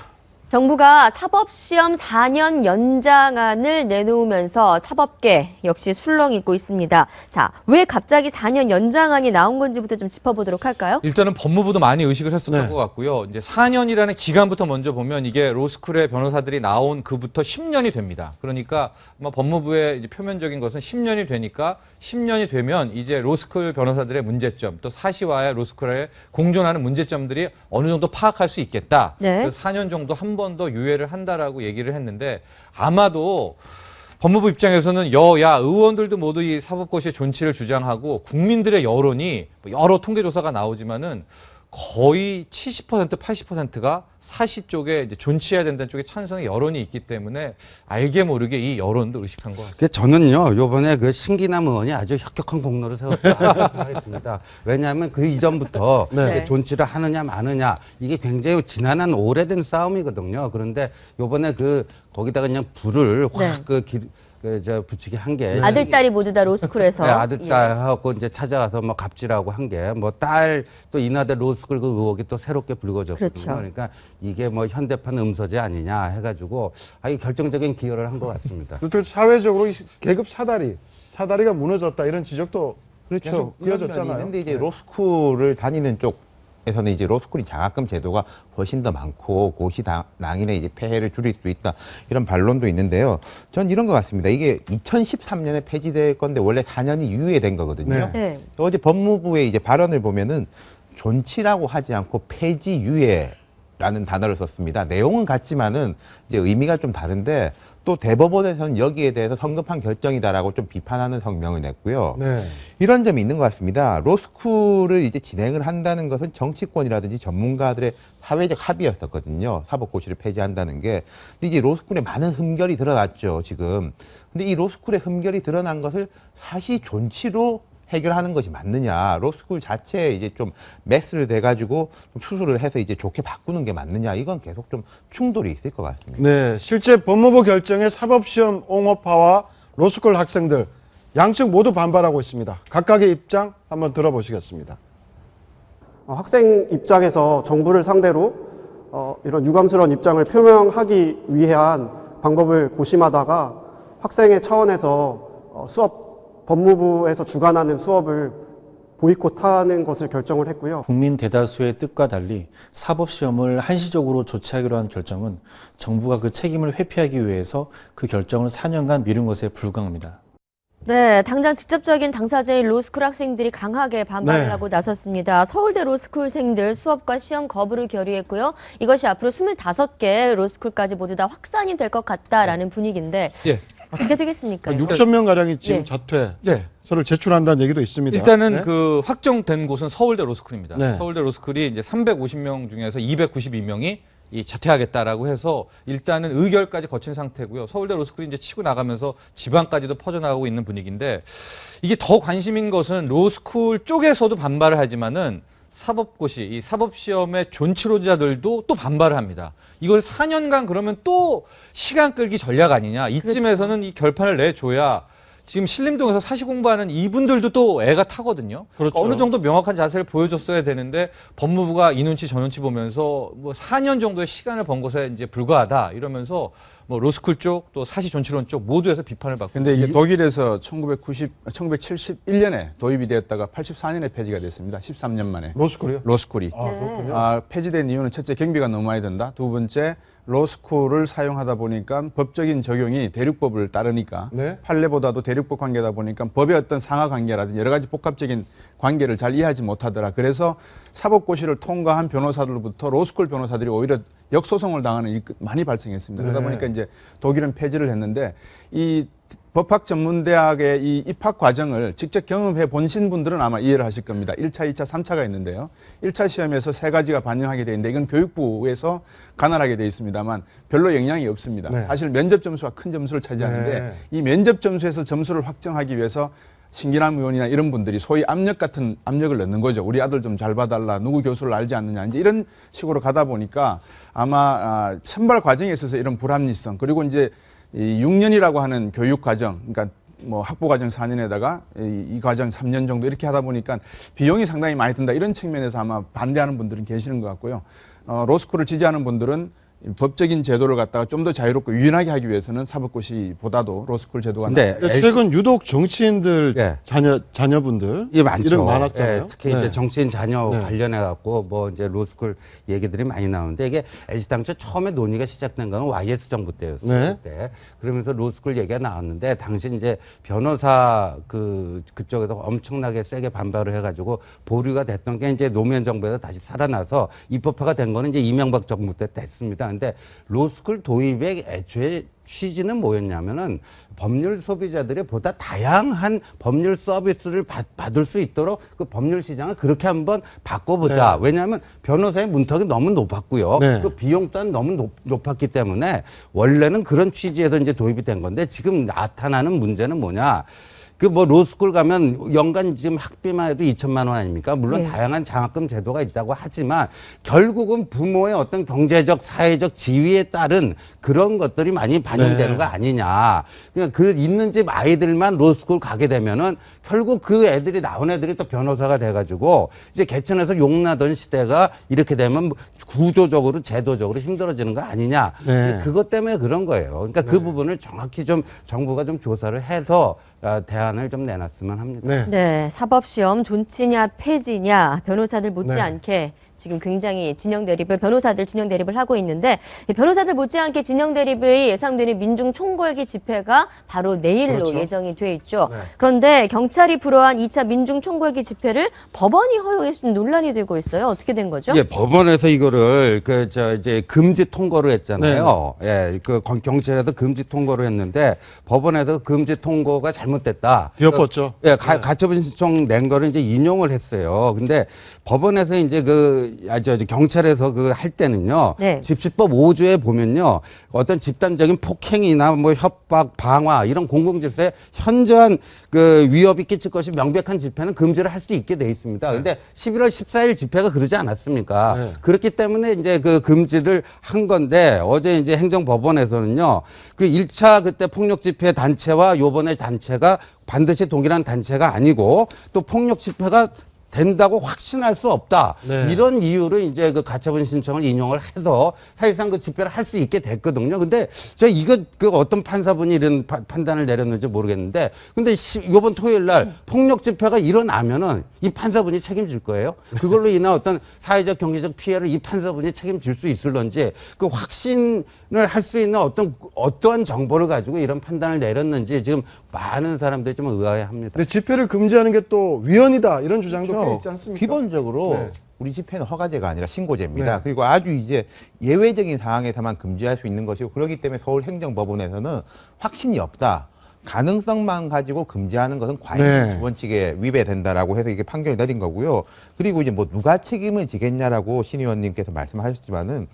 정부가 사법시험 4년 연장안을 내놓으면서 사법계 역시 술렁이고 있습니다. 자, 왜 갑자기 4년 연장안이 나온 건지부터 좀 짚어보도록 할까요? 일단은 법무부도 많이 의식을 했었던 것 같고요. 이제 4년이라는 기간부터 먼저 보면 이게 로스쿨의 변호사들이 나온 그부터 10년이 됩니다. 그러니까 뭐 법무부의 이제 표면적인 것은 10년이 되니까 10년이 되면 이제 로스쿨 변호사들의 문제점, 또 사시와의 로스쿨의 공존하는 문제점들이 어느 정도 파악할 수 있겠다. 그래서 4년 정도 한 번 더 유예를 한다라고 얘기를 했는데 아마도 법무부 입장에서는 여야 의원들도 모두 이 사법고시의 존치를 주장하고 국민들의 여론이 여러 통계조사가 나오지만은 거의 70%, 80%가 사시 쪽에 이제 존치해야 된다는 쪽에 찬성의 여론이 있기 때문에 알게 모르게 이 여론도 의식한 것 같습니다. 저는요, 요번에 그 신기남 의원이 아주 혁혁한 공로를 세웠다고 생각했습니다. 왜냐하면 그 이전부터 존치를 하느냐 마느냐 이게 굉장히 지난한 오래된 싸움이거든요. 그런데 요번에 거기다가 그냥 불을 확 붙이게 한 게. 아들, 딸이 모두 다 로스쿨에서. 네, 아들, 딸하고 이제 찾아가서 뭐 갑질하고 한 게, 뭐 딸, 또 이나대 로스쿨 그 의혹이 또 새롭게 불거졌거든요. 그렇죠. 그러니까 이게 뭐 현대판 음소제 아니냐 해가지고, 아주 결정적인 기여를 한 것 같습니다. 또 사회적으로 계급 사다리가 무너졌다 이런 지적도 그렇죠. 이어졌잖아요. 그런데 이제 로스쿨을 다니는 쪽에서는 이제 로스쿨이 장학금 제도가 훨씬 더 많고 고시 낭인의 이제 폐해를 줄일 수 있다 이런 반론도 있는데요. 전 이런 것 같습니다. 이게 2013년에 폐지될 건데 원래 4년이 유예된 거거든요. 네. 어제 법무부의 이제 발언을 보면은 존치라고 하지 않고 폐지 유예라는 단어를 썼습니다. 내용은 같지만은 이제 의미가 좀 다른데 또 대법원에서는 여기에 대해서 성급한 결정이다라고 좀 비판하는 성명을 냈고요. 이런 점이 있는 것 같습니다. 로스쿨을 이제 진행을 한다는 것은 정치권이라든지 전문가들의 사회적 합의였었거든요. 사법고시를 폐지한다는 게. 근데 이제 로스쿨에 많은 흠결이 드러났죠, 지금. 근데 이 로스쿨의 흠결이 드러난 것을 사시 존치로 해결하는 것이 맞느냐, 로스쿨 자체에 이제 좀 메스를 대가지고 좀 수술을 해서 이제 좋게 바꾸는 게 맞느냐, 이건 계속 좀 충돌이 있을 것 같습니다. 네, 실제 법무부 결정에 사법시험 옹호파와 로스쿨 학생들 양측 모두 반발하고 있습니다. 각각의 입장 한번 들어보시겠습니다. 학생 입장에서 정부를 상대로 이런 유감스러운 입장을 표명하기 위한 방법을 고심하다가 학생의 차원에서 법무부에서 주관하는 수업을 보이콧하는 것을 결정을 했고요. 국민 대다수의 뜻과 달리 사법시험을 한시적으로 조치하기로 한 결정은 정부가 그 책임을 회피하기 위해서 그 결정을 4년간 미룬 것에 불과합니다. 네, 당장 직접적인 당사자인 로스쿨 학생들이 강하게 반발을 네. 하고 나섰습니다. 서울대 로스쿨생들 수업과 시험 거부를 결의했고요. 이것이 앞으로 25개 로스쿨까지 모두 다 확산이 될 것 같다라는 분위기인데 예. 어떻게 되겠습니까? 6천 명 가량이 지금 예. 자퇴서를 제출한다는 얘기도 있습니다. 일단은 네. 그 확정된 곳은 서울대 로스쿨입니다. 네. 서울대 로스쿨이 이제 350명 중에서 292명이 이 자퇴하겠다라고 해서 일단은 의결까지 거친 상태고요. 서울대 로스쿨이 이제 치고 나가면서 지방까지도 퍼져나가고 있는 분위기인데 이게 더 관심인 것은 로스쿨 쪽에서도 반발을 하지만은 사법고시, 이 사법시험의 존치로자들도 또 반발을 합니다. 이걸 4년간 그러면 또 시간 끌기 전략 아니냐. 이쯤에서는 이 결판을 내줘야 지금 신림동에서 사시 공부하는 이분들도 또 애가 타거든요. 그렇죠. 어느 정도 명확한 자세를 보여줬어야 되는데 법무부가 이 눈치 저 눈치 보면서 뭐 4년 정도의 시간을 번 것에 이제 불과하다 이러면서 뭐 로스쿨 쪽 또 사시 존치론 쪽 모두에서 비판을 받고. 근데 이게 독일에서 1971년에 도입이 되었다가 84년에 폐지가 됐습니다. 13년 만에. 로스쿨이요? 로스쿨이. 그렇군요. 폐지된 이유는 첫째 경비가 너무 많이 든다. 두 번째 로스쿨을 사용하다 보니까 법적인 적용이 대륙법을 따르니까 네. 판례보다도 대륙법 관계다 보니까 법의 어떤 상하 관계라든지 여러 가지 복합적인 관계를 잘 이해하지 못하더라. 그래서 사법고시를 통과한 변호사들로부터 로스쿨 변호사들이 오히려 역소송을 당하는 일이 많이 발생했습니다. 그러다 네. 보니까 이제 독일은 폐지를 했는데 이 법학 전문대학의 이 입학 과정을 직접 경험해 보신 분들은 아마 이해를 하실 겁니다. 1차, 2차, 3차가 있는데요. 1차 시험에서 3가지가 반영하게 되어 있는데 이건 교육부에서 관할하게 되어 있습니다만 별로 영향이 없습니다. 네. 사실 면접 점수가 큰 점수를 차지하는데 네. 이 면접 점수에서 점수를 확정하기 위해서 신기남 의원이나 이런 분들이 소위 압력 같은 압력을 넣는 거죠. 우리 아들 좀 잘 봐달라. 누구 교수를 알지 않느냐. 이제 이런 식으로 가다 보니까 아마 선발 과정에 있어서 이런 불합리성 그리고 이제 이 6년이라고 하는 교육 과정, 그러니까 뭐 학부 과정 4년에다가 이 과정 3년 정도 이렇게 하다 보니까 비용이 상당히 많이 든다. 이런 측면에서 아마 반대하는 분들은 계시는 것 같고요. 로스쿨을 지지하는 분들은 법적인 제도를 갖다가 좀 더 자유롭고 유연하게 하기 위해서는 사법고시보다도 로스쿨 제도가 근데 최근 유독 정치인들 자녀분들 예, 많죠. 이름 많았잖아요. 예, 특히 네. 이제 정치인 자녀 네. 관련해 갖고 뭐 이제 로스쿨 얘기들이 많이 나오는데 이게 애시당초 처음에 논의가 시작된 건 YS 정부 때였어요. 네. 그때. 그러면서 로스쿨 얘기가 나왔는데 당시 이제 변호사 그쪽에서 엄청나게 세게 반발을 해가지고 보류가 됐던 게 이제 노무현 정부에서 다시 살아나서 입법화가 된 거는 이제 이명박 정부 때 됐습니다. 근데 로스쿨 도입의 애초에 취지는 뭐였냐면은 법률 소비자들이 보다 다양한 법률 서비스를 받을 수 있도록 그 법률 시장을 그렇게 한번 바꿔보자. 네. 왜냐하면 변호사의 문턱이 너무 높았고요. 네. 또 비용 또한 너무 높았기 때문에 원래는 그런 취지에서 이제 도입이 된 건데 지금 나타나는 문제는 뭐냐? 그 뭐 로스쿨 가면 연간 지금 학비만 해도 2천만 원 아닙니까? 물론 네. 다양한 장학금 제도가 있다고 하지만 결국은 부모의 어떤 경제적, 사회적 지위에 따른 그런 것들이 많이 반영되는 네. 거 아니냐. 그냥 그 있는 집 아이들만 로스쿨 가게 되면은 결국 그 애들이 나온 애들이 또 변호사가 돼가지고 이제 개천에서 용나던 시대가 이렇게 되면 구조적으로 제도적으로 힘들어지는 거 아니냐. 네. 그것 때문에 그런 거예요. 그러니까 그 부분을 정확히 좀 정부가 좀 조사를 해서 대안을 좀 내놨으면 합니다. 네, 사법시험 존치냐 폐지냐 변호사들 네. 못지않게 지금 굉장히 변호사들 진영 대립을 하고 있는데 이 변호사들 못지않게 진영 대립이 예상되는 민중 총궐기 집회가 바로 내일로 그렇죠. 예정이 돼 있죠. 네. 그런데 경찰이 불허한 2차 민중 총궐기 집회를 법원이 허용해서 좀 논란이 되고 있어요. 어떻게 된 거죠? 예, 법원에서 이거를 이제 금지 통고를 했잖아요. 예, 경찰에서 금지 통고를 했는데 법원에서 금지 통고가 잘못됐다. 뒤엎었죠. 예, 가처분 신청 낸 거를 이제 인용을 했어요. 근데 법원에서 이제 경찰에서 할 때는요. 네. 집시법 5조에 보면요. 어떤 집단적인 폭행이나 뭐 협박, 방화 이런 공공질서에 현저한 위협이 끼칠 것이 명백한 집회는 금지를 할 수 있게 돼 있습니다. 근데 11월 14일 집회가 그러지 않았습니까? 네. 그렇기 때문에 이제 금지를 한 건데 어제 이제 행정법원에서는요. 1차 그때 폭력 집회 단체와 요번에 단체가 반드시 동일한 단체가 아니고 또 폭력 집회가 된다고 확신할 수 없다. 네. 이런 이유로 이제 그 가처분 신청을 인용을 해서 사실상 그 집회를 할 수 있게 됐거든요. 근데 저 이거 그 어떤 판사분이 이런 판단을 내렸는지 모르겠는데, 근데 이번 토요일 날 폭력 집회가 일어나면은 이 판사분이 책임질 거예요. 그걸로 인한 어떤 사회적 경제적 피해를 이 판사분이 책임질 수 있을런지, 그 확신을 할 수 있는 어떠한 정보를 가지고 이런 판단을 내렸는지 지금 많은 사람들이 좀 의아해합니다. 근데 집회를 금지하는 게 또 위헌이다 이런 주장도 꽤 있지 않습니까? 기본적으로 네. 우리 집회는 허가제가 아니라 신고제입니다. 네. 그리고 아주 이제 예외적인 상황에서만 금지할 수 있는 것이고, 그렇기 때문에 서울행정법원에서는 확신이 없다, 가능성만 가지고 금지하는 것은 과잉 원칙에 위배된다라고 해서 이게 판결을 내린 거고요. 그리고 이제 뭐 누가 책임을 지겠냐라고 신 의원님께서 말씀하셨지만은,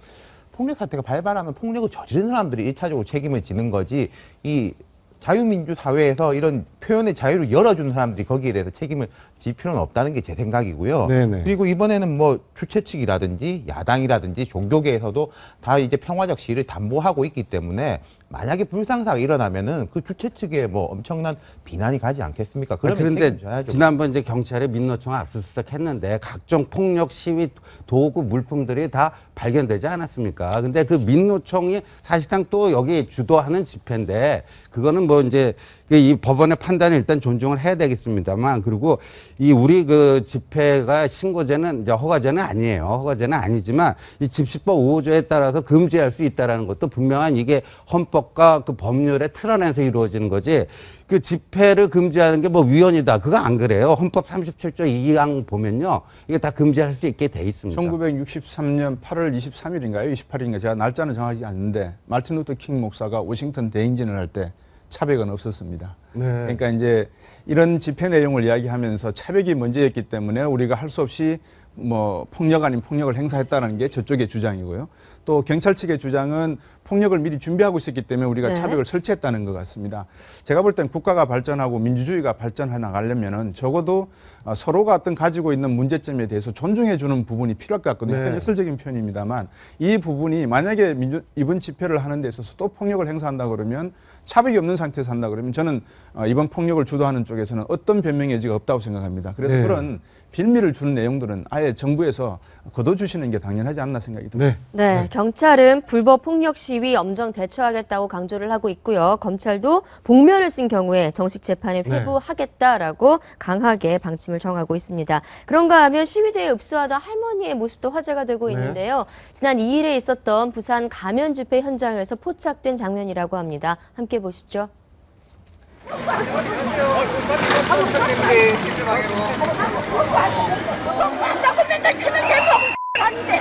폭력 사태가 발발하면 폭력을 저지른 사람들이 1차적으로 책임을 지는 거지, 이 자유민주 사회에서 이런 표현의 자유를 열어주는 사람들이 거기에 대해서 책임을 질 필요는 없다는 게 제 생각이고요. 네네. 그리고 이번에는 뭐 주최 측이라든지 야당이라든지 종교계에서도 다 이제 평화적 시위를 담보하고 있기 때문에, 만약에 불상사가 일어나면은 그 주최 측에 뭐 엄청난 비난이 가지 않겠습니까? 그런데 책임져야죠. 지난번 이제 경찰에 민노총 압수수색했는데 각종 폭력 시위 도구 물품들이 다 발견되지 않았습니까? 근데 그 민노총이 사실상 또 여기 주도하는 집회인데, 그거는 뭐 이제 이 법원의 판단을 일단 존중을 해야 되겠습니다만, 그리고 이 우리 그 집회가 신고제는 이제 허가제는 아니에요. 허가제는 아니지만 이 집시법 5조에 따라서 금지할 수 있다라는 것도 분명한 이게 헌법과 그 법률의 틀 안에서 이루어지는 거지. 그 집회를 금지하는 게 뭐 위헌이다, 그거 안 그래요. 헌법 37조 2항 보면요, 이게 다 금지할 수 있게 돼 있습니다. 1963년 8월 23일인가요? 28일인가? 제가 날짜는 정하지 않는데, 마틴 루터 킹 목사가 워싱턴 대행진을 할 때 차벽은 없었습니다. 네. 그러니까 이제 이런 집회 내용을 이야기하면서 차벽이 문제였기 때문에 우리가 할 수 없이 뭐 폭력 아닌 폭력을 행사했다는 게 저쪽의 주장이고요. 또 경찰 측의 주장은 폭력을 미리 준비하고 있었기 때문에 우리가 차벽을 설치했다는 것 같습니다. 제가 볼 땐 국가가 발전하고 민주주의가 발전해 나가려면은 적어도 서로가 어떤 가지고 있는 문제점에 대해서 존중해 주는 부분이 필요할 것 같거든요. 네. 역설적인 표현입니다만, 이 부분이 만약에 이번 집회를 하는 데 있어서 또 폭력을 행사한다 그러면, 차벽이 없는 상태에서 한다 그러면, 저는 이번 폭력을 주도하는 쪽에서는 어떤 변명의 여지가 없다고 생각합니다. 그래서 네. 그런 빌미를 주는 내용들은 아예 정부에서 걷어주시는 게 당연하지 않나 생각이 듭니다. 네, 경찰은 불법 폭력 시위 엄정 대처하겠다고 강조를 하고 있고요. 검찰도 복면을 쓴 경우에 정식 재판에 회부하겠다라고 강하게 방침을 정하고 있습니다. 그런가 하면 시위대에 읍수하던 할머니의 모습도 화제가 되고 있는데요. 지난 2일에 있었던 부산 가면 집회 현장에서 포착된 장면이라고 합니다. 함께 보시죠.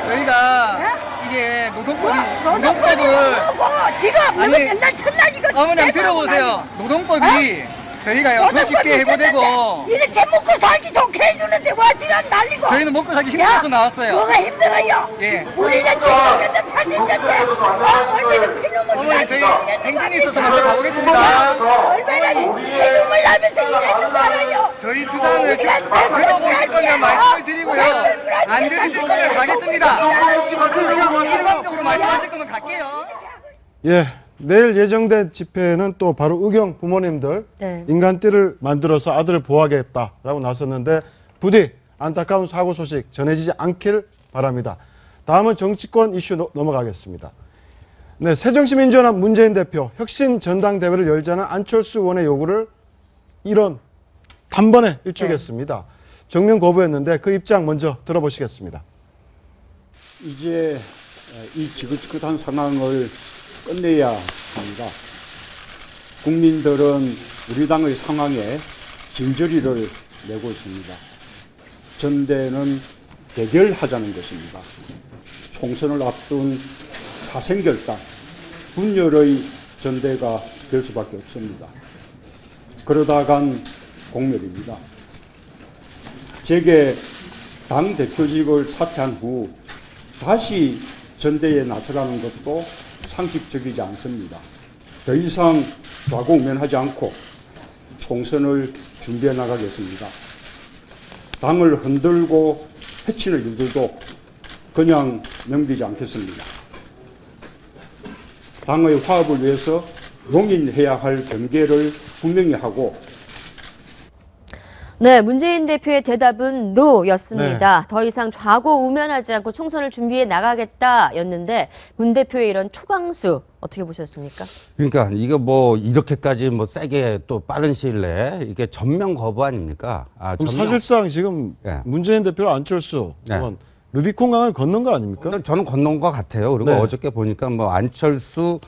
저희가 이게 노동법을 지금 아니, 맨날 첫날이거든. 어머니 들어보세요. 노동법이 저희가요 더 쉽게 해고되고 이렇게 먹고 살기 좋게 해주는데 와 지금 날리고. 저희는 먹고 살기 힘들어서 나왔어요. 뭐가 힘들어요? 예. 우리는 지금까지 80년대 얼마나 피눈물 어머니 저희 행진이 있어서 먼저 가보겠습니다. 얼마나 피눈물 나면서 일해서 살아요. 저희 주장을 들어보실 거면 말씀을 드리고요. 안 들으실 거면 가겠습니다. 일방적으로 말씀하실 거면 갈게요. 예, 내일 예정된 집회는 또 바로 의경 부모님들 인간띠를 만들어서 아들을 보호하겠다라고 나섰는데, 부디 안타까운 사고 소식 전해지지 않길 바랍니다. 다음은 정치권 이슈 넘어가겠습니다. 네, 새정치민주연합 문재인 대표 혁신 전당대회를 열자는 안철수 의원의 요구를 단번에 일축했습니다. 정면 거부했는데 그 입장 먼저 들어보시겠습니다. 이제 이 지긋지긋한 상황을 끝내야 합니다. 국민들은 우리 당의 상황에 진저리를 내고 있습니다. 전대는 대결하자는 것입니다. 총선을 앞둔 사생결단, 분열의 전대가 될 수밖에 없습니다. 그러다간 공멸입니다. 제게 당대표직을 사퇴한 후 다시 전대에 나서라는 것도 상식적이지 않습니다. 더 이상 좌고우면하지 않고 총선을 준비해 나가겠습니다. 당을 흔들고 해치는 일들도 그냥 넘기지 않겠습니다. 당의 화합을 위해서 용인해야 할 경계를 분명히 하고, 네, 문재인 대표의 대답은 노였습니다. 더 이상 좌고우면하지 않고 총선을 준비해 나가겠다였는데 문 대표의 이런 초강수 어떻게 보셨습니까? 그러니까 이거 뭐 이렇게까지 뭐 세게 또 빠른 시일 내에 이게 전면 거부 아닙니까? 그럼 사실상 지금 문재인 대표와 안철수 의원 루비콘강을 건넌 거 아닙니까? 저는 건넌 것 같아요. 그리고 네. 어저께 보니까 뭐 안철수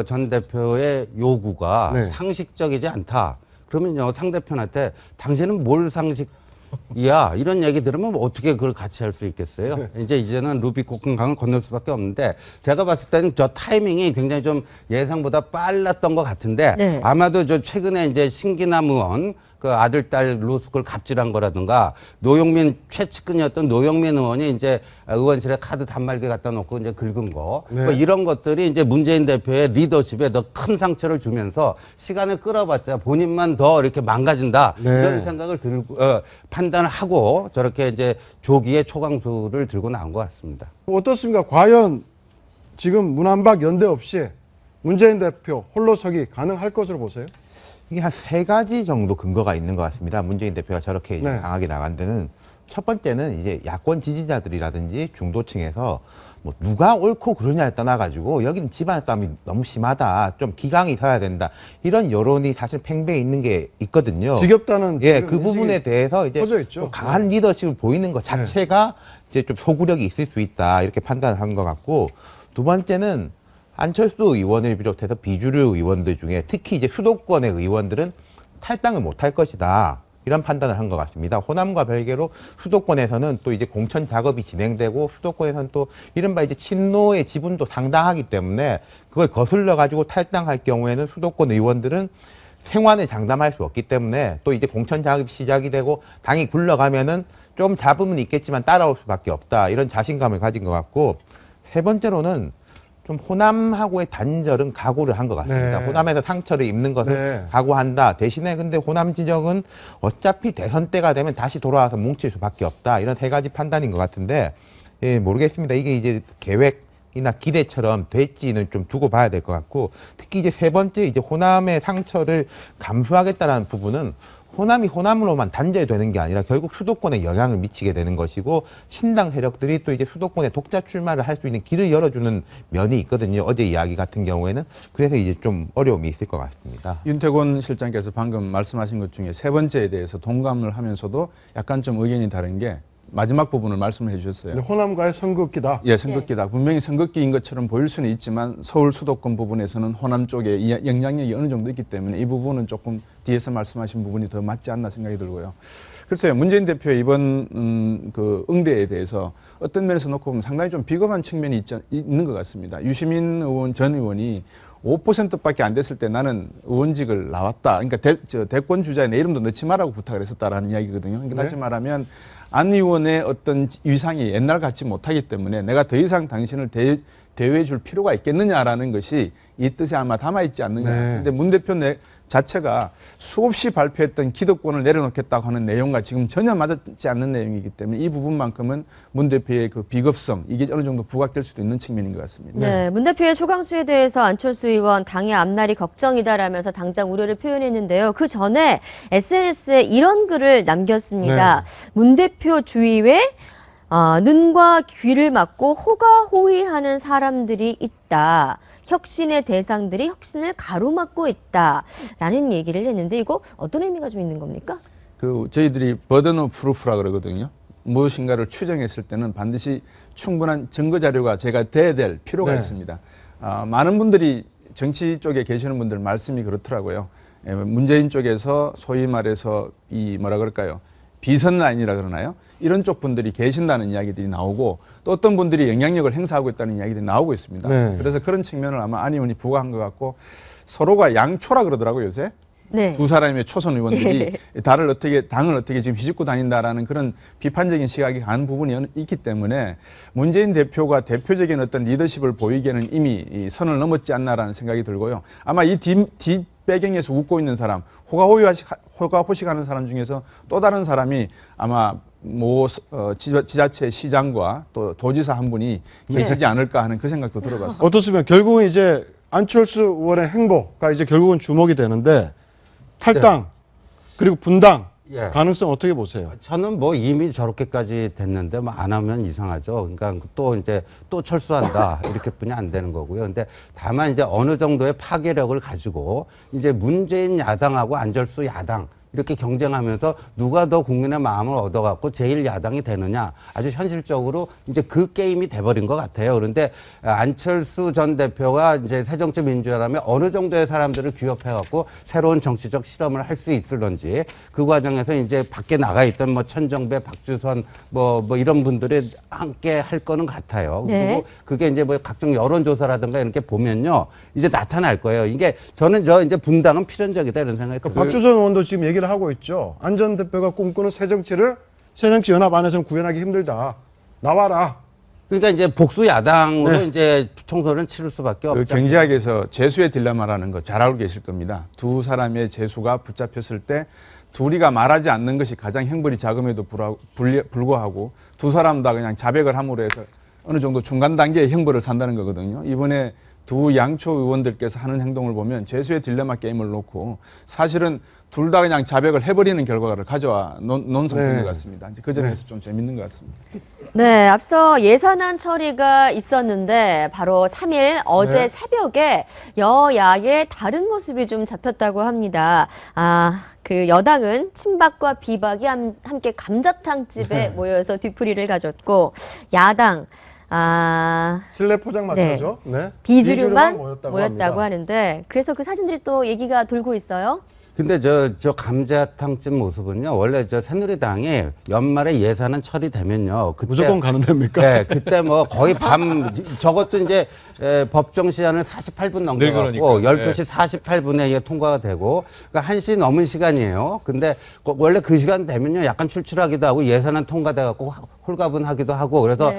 전 대표의 요구가 상식적이지 않다. 그러면요, 상대편한테 당신은 뭘 상식이야? 이런 얘기 들으면 뭐 어떻게 그걸 같이 할 수 있겠어요? 이제는 루비콘강을 건널 수밖에 없는데 제가 봤을 때는 저 타이밍이 굉장히 좀 예상보다 빨랐던 것 같은데 아마도 저 최근에 이제 신기남 의원 그 아들, 딸 로스쿨 갑질한 거라든가 노영민 최측근이었던 노영민 의원이 이제 의원실에 카드 단말기 갖다 놓고 이제 긁은 거 뭐 이런 것들이 이제 문재인 대표의 리더십에 더 큰 상처를 주면서 시간을 끌어봤자 본인만 더 이렇게 망가진다 이런 생각을 들고 판단을 하고 저렇게 이제 조기에 초강수를 들고 나온 것 같습니다. 어떻습니까? 과연 지금 문안박 연대 없이 문재인 대표 홀로 서기 가능할 것으로 보세요? 이게 한 3가지 정도 근거가 있는 것 같습니다. 문재인 대표가 저렇게 이제 강하게 나간 데는 첫 번째는 이제 야권 지지자들이라든지 중도층에서 뭐 누가 옳고 그러냐에 떠나가지고 여기는 집안 싸움이 너무 심하다, 좀 기강이 서야 된다 이런 여론이 사실 팽배해 있는 게 있거든요. 지겹다는 그 부분에 대해서 이제 좀 강한 리더십을 보이는 것 자체가 이제 좀 소구력이 있을 수 있다 이렇게 판단을 한 것 같고, 두 번째는 안철수 의원을 비롯해서 비주류 의원들 중에 특히 이제 수도권의 의원들은 탈당을 못할 것이다. 이런 판단을 한 것 같습니다. 호남과 별개로 수도권에서는 또 이제 공천 작업이 진행되고 수도권에서는 또 이른바 이제 친노의 지분도 상당하기 때문에 그걸 거슬러 가지고 탈당할 경우에는 수도권 의원들은 생환을 장담할 수 없기 때문에 또 이제 공천 작업이 시작이 되고 당이 굴러가면은 좀 잡음은 있겠지만 따라올 수밖에 없다. 이런 자신감을 가진 것 같고, 세 번째로는 좀 호남하고의 단절은 각오를 한 것 같습니다. 호남에서 상처를 입는 것을 각오한다. 대신에 근데 호남 지역은 어차피 대선 때가 되면 다시 돌아와서 뭉칠 수밖에 없다. 이런 3가지 판단인 것 같은데, 모르겠습니다. 이게 이제 계획이나 기대처럼 될지는 좀 두고 봐야 될 것 같고, 특히 이제 3번째 이제 호남의 상처를 감수하겠다라는 부분은 호남이 호남으로만 단절되는 게 아니라 결국 수도권에 영향을 미치게 되는 것이고, 신당 세력들이 또 이제 수도권에 독자 출마를 할 수 있는 길을 열어주는 면이 있거든요. 어제 이야기 같은 경우에는. 그래서 이제 좀 어려움이 있을 것 같습니다. 윤태곤 실장께서 방금 말씀하신 것 중에 3번째에 대해서 동감을 하면서도 약간 좀 의견이 다른 게 마지막 부분을 말씀해 주셨어요. 호남과의 선긋기다. 예, 선긋기다. 분명히 선긋기인 것처럼 보일 수는 있지만 서울 수도권 부분에서는 호남 쪽에 영향력이 어느 정도 있기 때문에 이 부분은 조금 뒤에서 말씀하신 부분이 더 맞지 않나 생각이 들고요. 글쎄요, 문재인 대표의 이번 그 응대에 대해서 어떤 면에서 놓고 보면 상당히 좀 비겁한 측면이 있는 것 같습니다. 유시민 의원 전 의원이 5%밖에 안 됐을 때 나는 의원직을 나왔다. 그러니까 대권 주자에 내 이름도 넣지 말라고 부탁을 했었다라는 이야기거든요. 그러니까 다시 말하면 안 의원의 어떤 위상이 옛날 같지 못하기 때문에 내가 더 이상 당신을 대우해 줄 필요가 있겠느냐라는 것이 이 뜻에 아마 담아있지 않느냐. 근데 문 대표 자체가 수없이 발표했던 기득권을 내려놓겠다고 하는 내용과 지금 전혀 맞지 않는 내용이기 때문에 이 부분만큼은 문 대표의 그 비겁성, 이게 어느 정도 부각될 수도 있는 측면인 것 같습니다. 네, 문 대표의 초강수에 대해서 안철수 의원 당의 앞날이 걱정이다라면서 당장 우려를 표현했는데요. 그 전에 SNS에 이런 글을 남겼습니다. 문 대표 주위에 눈과 귀를 막고 호가호위하는 사람들이 있다. 혁신의 대상들이 혁신을 가로막고 있다라는 얘기를 했는데 이거 어떤 의미가 좀 있는 겁니까? 저희들이 버든 오브 프루프라 그러거든요. 무엇인가를 추정했을 때는 반드시 충분한 증거 자료가 제가 돼야 될 필요가 있습니다. 많은 분들이 정치 쪽에 계시는 분들 말씀이 그렇더라고요. 문재인 쪽에서 소위 말해서 이 뭐라 그럴까요? 비선 라인이라 그러나요? 이런 쪽 분들이 계신다는 이야기들이 나오고 또 어떤 분들이 영향력을 행사하고 있다는 이야기들이 나오고 있습니다. 그래서 그런 측면을 아마 안 의원이 부각한 것 같고, 서로가 양초라 그러더라고요, 요새. 두 사람의 초선 의원들이 당을 어떻게 지금 휘젓고 다닌다라는 그런 비판적인 시각이 간 부분이 있기 때문에 문재인 대표가 대표적인 어떤 리더십을 보이기에는 이미 선을 넘었지 않나라는 생각이 들고요. 아마 이 뒷배경에서 웃고 있는 사람, 호가호식하는 사람 중에서 또 다른 사람이 아마 지자체 시장과 또 도지사 한 분이 계시지 않을까 하는 그 생각도 들어봤습니다. 어떻습니까? 결국은 이제 안철수 의원의 행보가 이제 결국은 주목이 되는데 탈당 그리고 분당 예. 가능성 어떻게 보세요? 저는 뭐 이미 저렇게까지 됐는데 뭐 안 하면 이상하죠. 그러니까 또 이제 또 철수한다 이렇게뿐이 안 되는 거고요. 근데 다만 이제 어느 정도의 파괴력을 가지고 이제 문재인 야당하고 안철수 야당 이렇게 경쟁하면서 누가 더 국민의 마음을 얻어갖고 제1야당이 되느냐 아주 현실적으로 이제 그 게임이 돼버린 것 같아요. 그런데 안철수 전 대표가 이제 새정치민주연합에 어느 정도의 사람들을 규합해갖고 새로운 정치적 실험을 할 수 있을런지 그 과정에서 이제 밖에 나가 있던 뭐 천정배, 박주선 뭐 이런 분들이 함께 할 거는 같아요. 네. 그리고 그게 이제 뭐 각종 여론조사라든가 이렇게 보면요 이제 나타날 거예요. 이게 저는 이제 분당은 필연적이다 이런 생각이 들어요. 박주선 의원도 지금 얘기를 하고 있죠. 안 전 대표가 꿈꾸는 새정치연합 안에서는 구현하기 힘들다. 나와라. 그러니까 이제 복수 야당으로 네. 이제 총선을 치를 수밖에 없죠. 그 경제학에서 재수의 딜레마라는 거 잘 알고 계실 겁니다. 두 사람의 재수가 붙잡혔을 때 둘이가 말하지 않는 것이 가장 형벌이 작음에도 불구하고 두 사람 다 그냥 자백을 함으로 해서 어느 정도 중간 단계의 형벌을 산다는 거거든요. 이번에 두 양초 의원들께서 하는 행동을 보면 재수의 딜레마 게임을 놓고 사실은 둘 다 그냥 자백을 해버리는 결과를 가져와 놓은 상태인 것 같습니다. 이제 그 점에서 좀 재밌는 것 같습니다. 네, 앞서 예산안 처리가 있었는데 바로 3일 어제 새벽에 여야의 다른 모습이 좀 잡혔다고 합니다. 그 여당은 친박과 비박이 함께 감자탕집에 모여서 뒤풀이를 가졌고 야당 실내 포장마차죠. 네. 비주류만 모였다고 하는데 그래서 그 사진들이 또 얘기가 돌고 있어요. 근데 저 감자탕집 모습은요, 원래 저 새누리당이 연말에 예산안 처리되면요. 그때, 무조건 가는 데입니까? 네, 그때 뭐 거의 저것도 이제 법정 시간을 48분 넘겨갖고 12시 48분에 통과가 되고, 그러니까 1시 넘은 시간이에요. 근데 원래 그 시간 되면요, 약간 출출하기도 하고 예산안 통과돼갖고 홀가분하기도 하고, 그래서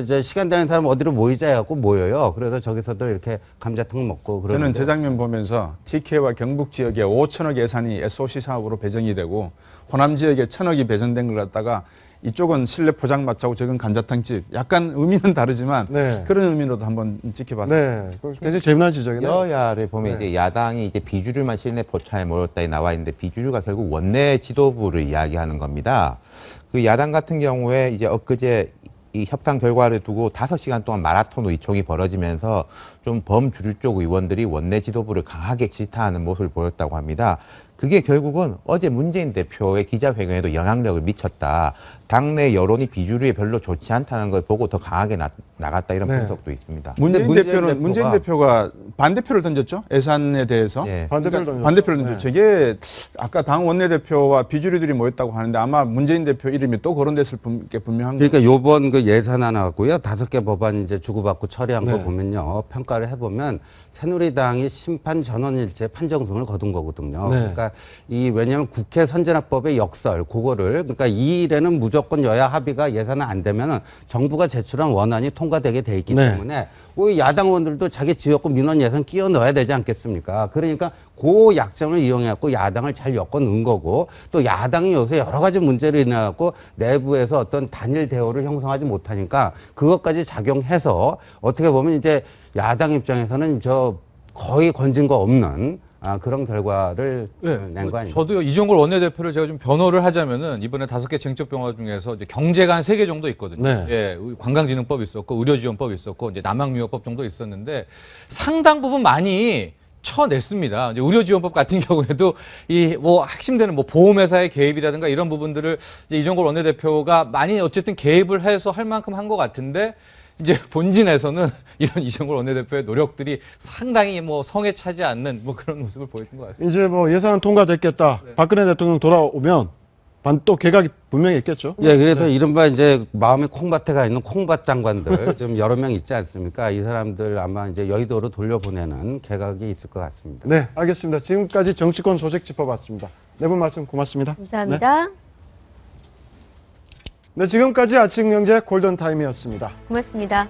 저 시간 되는 사람 어디로 모이자 해갖고 모여요. 그래서 저기서도 이렇게 감자탕 먹고 그러는데. 저는 저 장면 보면서 TK와 경북 지역에 5천억 예산이 SOC 사업으로 배정이 되고 호남 지역에 1,000억이 배정된 걸 갖다가 이쪽은 실내 포장마차고 저건 감자탕집. 약간 의미는 다르지만 그런 의미로도 한번 지켜봤습니다. 네, 굉장히 재미난 지적이네요. 여야를 보면 이제 야당이 이제 비주류만 실내 포차에 모였다에 나와 있는데 비주류가 결국 원내 지도부를 이야기하는 겁니다. 그 야당 같은 경우에 이제 엊그제 이 협상 결과를 두고 5시간 동안 마라톤 의총이 벌어지면서 좀 범주류 쪽 의원들이 원내 지도부를 강하게 질타하는 모습을 보였다고 합니다. 그게 결국은 어제 문재인 대표의 기자회견에도 영향력을 미쳤다. 당내 여론이 비주류에 별로 좋지 않다는 걸 보고 더 강하게 나갔다 이런 분석도 있습니다. 문재인 대표가 반대표를 던졌죠. 예산에 대해서. 반대표를 던졌죠. 저게 아까 당 원내대표와 비주류들이 모였다고 하는데 아마 문재인 대표 이름이 또 거론됐을 게 분명한 거예요. 그러니까 요번 그 예산안하고요, 5개 법안 이제 주고받고 처리한 거 보면요, 평가를 해보면 새누리당이 심판 전원일체 판정승을 거둔 거거든요. 그러니까 왜냐하면 국회 선진화법의 역설, 그거를, 그러니까 이 일에는 무조건 여야 합의가 예산안 안 되면은 정부가 제출한 원안이 통과되게 돼 있기 때문에 우리 야당 의원들도 자기 지역구 민원 예산 끼워 넣어야 되지 않겠습니까? 그러니까 그 약점을 이용해갖고 야당을 잘 엮어 넣은 거고, 또 야당이 요새 여러 가지 문제로 인해갖고 내부에서 어떤 단일 대우를 형성하지 못하니까 그것까지 작용해서 어떻게 보면 이제 야당 입장에서는 거의 건진 거 없는 그런 결과를 낸 거 아닙니까? 저도 이종걸 원내대표를 제가 좀 변호를 하자면은 이번에 5개 쟁점 병화 중에서 이제 경제가 한 3개 정도 있거든요. 예, 관광진흥법 있었고 의료지원법 있었고 이제 남항유업법 정도 있었는데 상당 부분 많이 쳐냈습니다. 이제 의료지원법 같은 경우에도 이 뭐 핵심되는 뭐 보험회사의 개입이라든가 이런 부분들을 이제 이종걸 원내대표가 많이 어쨌든 개입을 해서 할 만큼 한 것 같은데. 이제 본진에서는 이런 이종걸 원내대표의 노력들이 상당히 뭐 성에 차지 않는 뭐 그런 모습을 보여준 것 같습니다. 이제 뭐 예산안 통과됐겠다. 박근혜 대통령 돌아오면 또 개각이 분명히 있겠죠. 예, 그래서 이른바 이제 마음의 콩밭에 가 있는 콩밭 장관들 좀 여러 명 있지 않습니까? 이 사람들 아마 이제 여의도로 돌려보내는 개각이 있을 것 같습니다. 네, 알겠습니다. 지금까지 정치권 소식 짚어봤습니다. 네 분 말씀 고맙습니다. 감사합니다. 네, 지금까지 아침경제 골든타임이었습니다. 고맙습니다.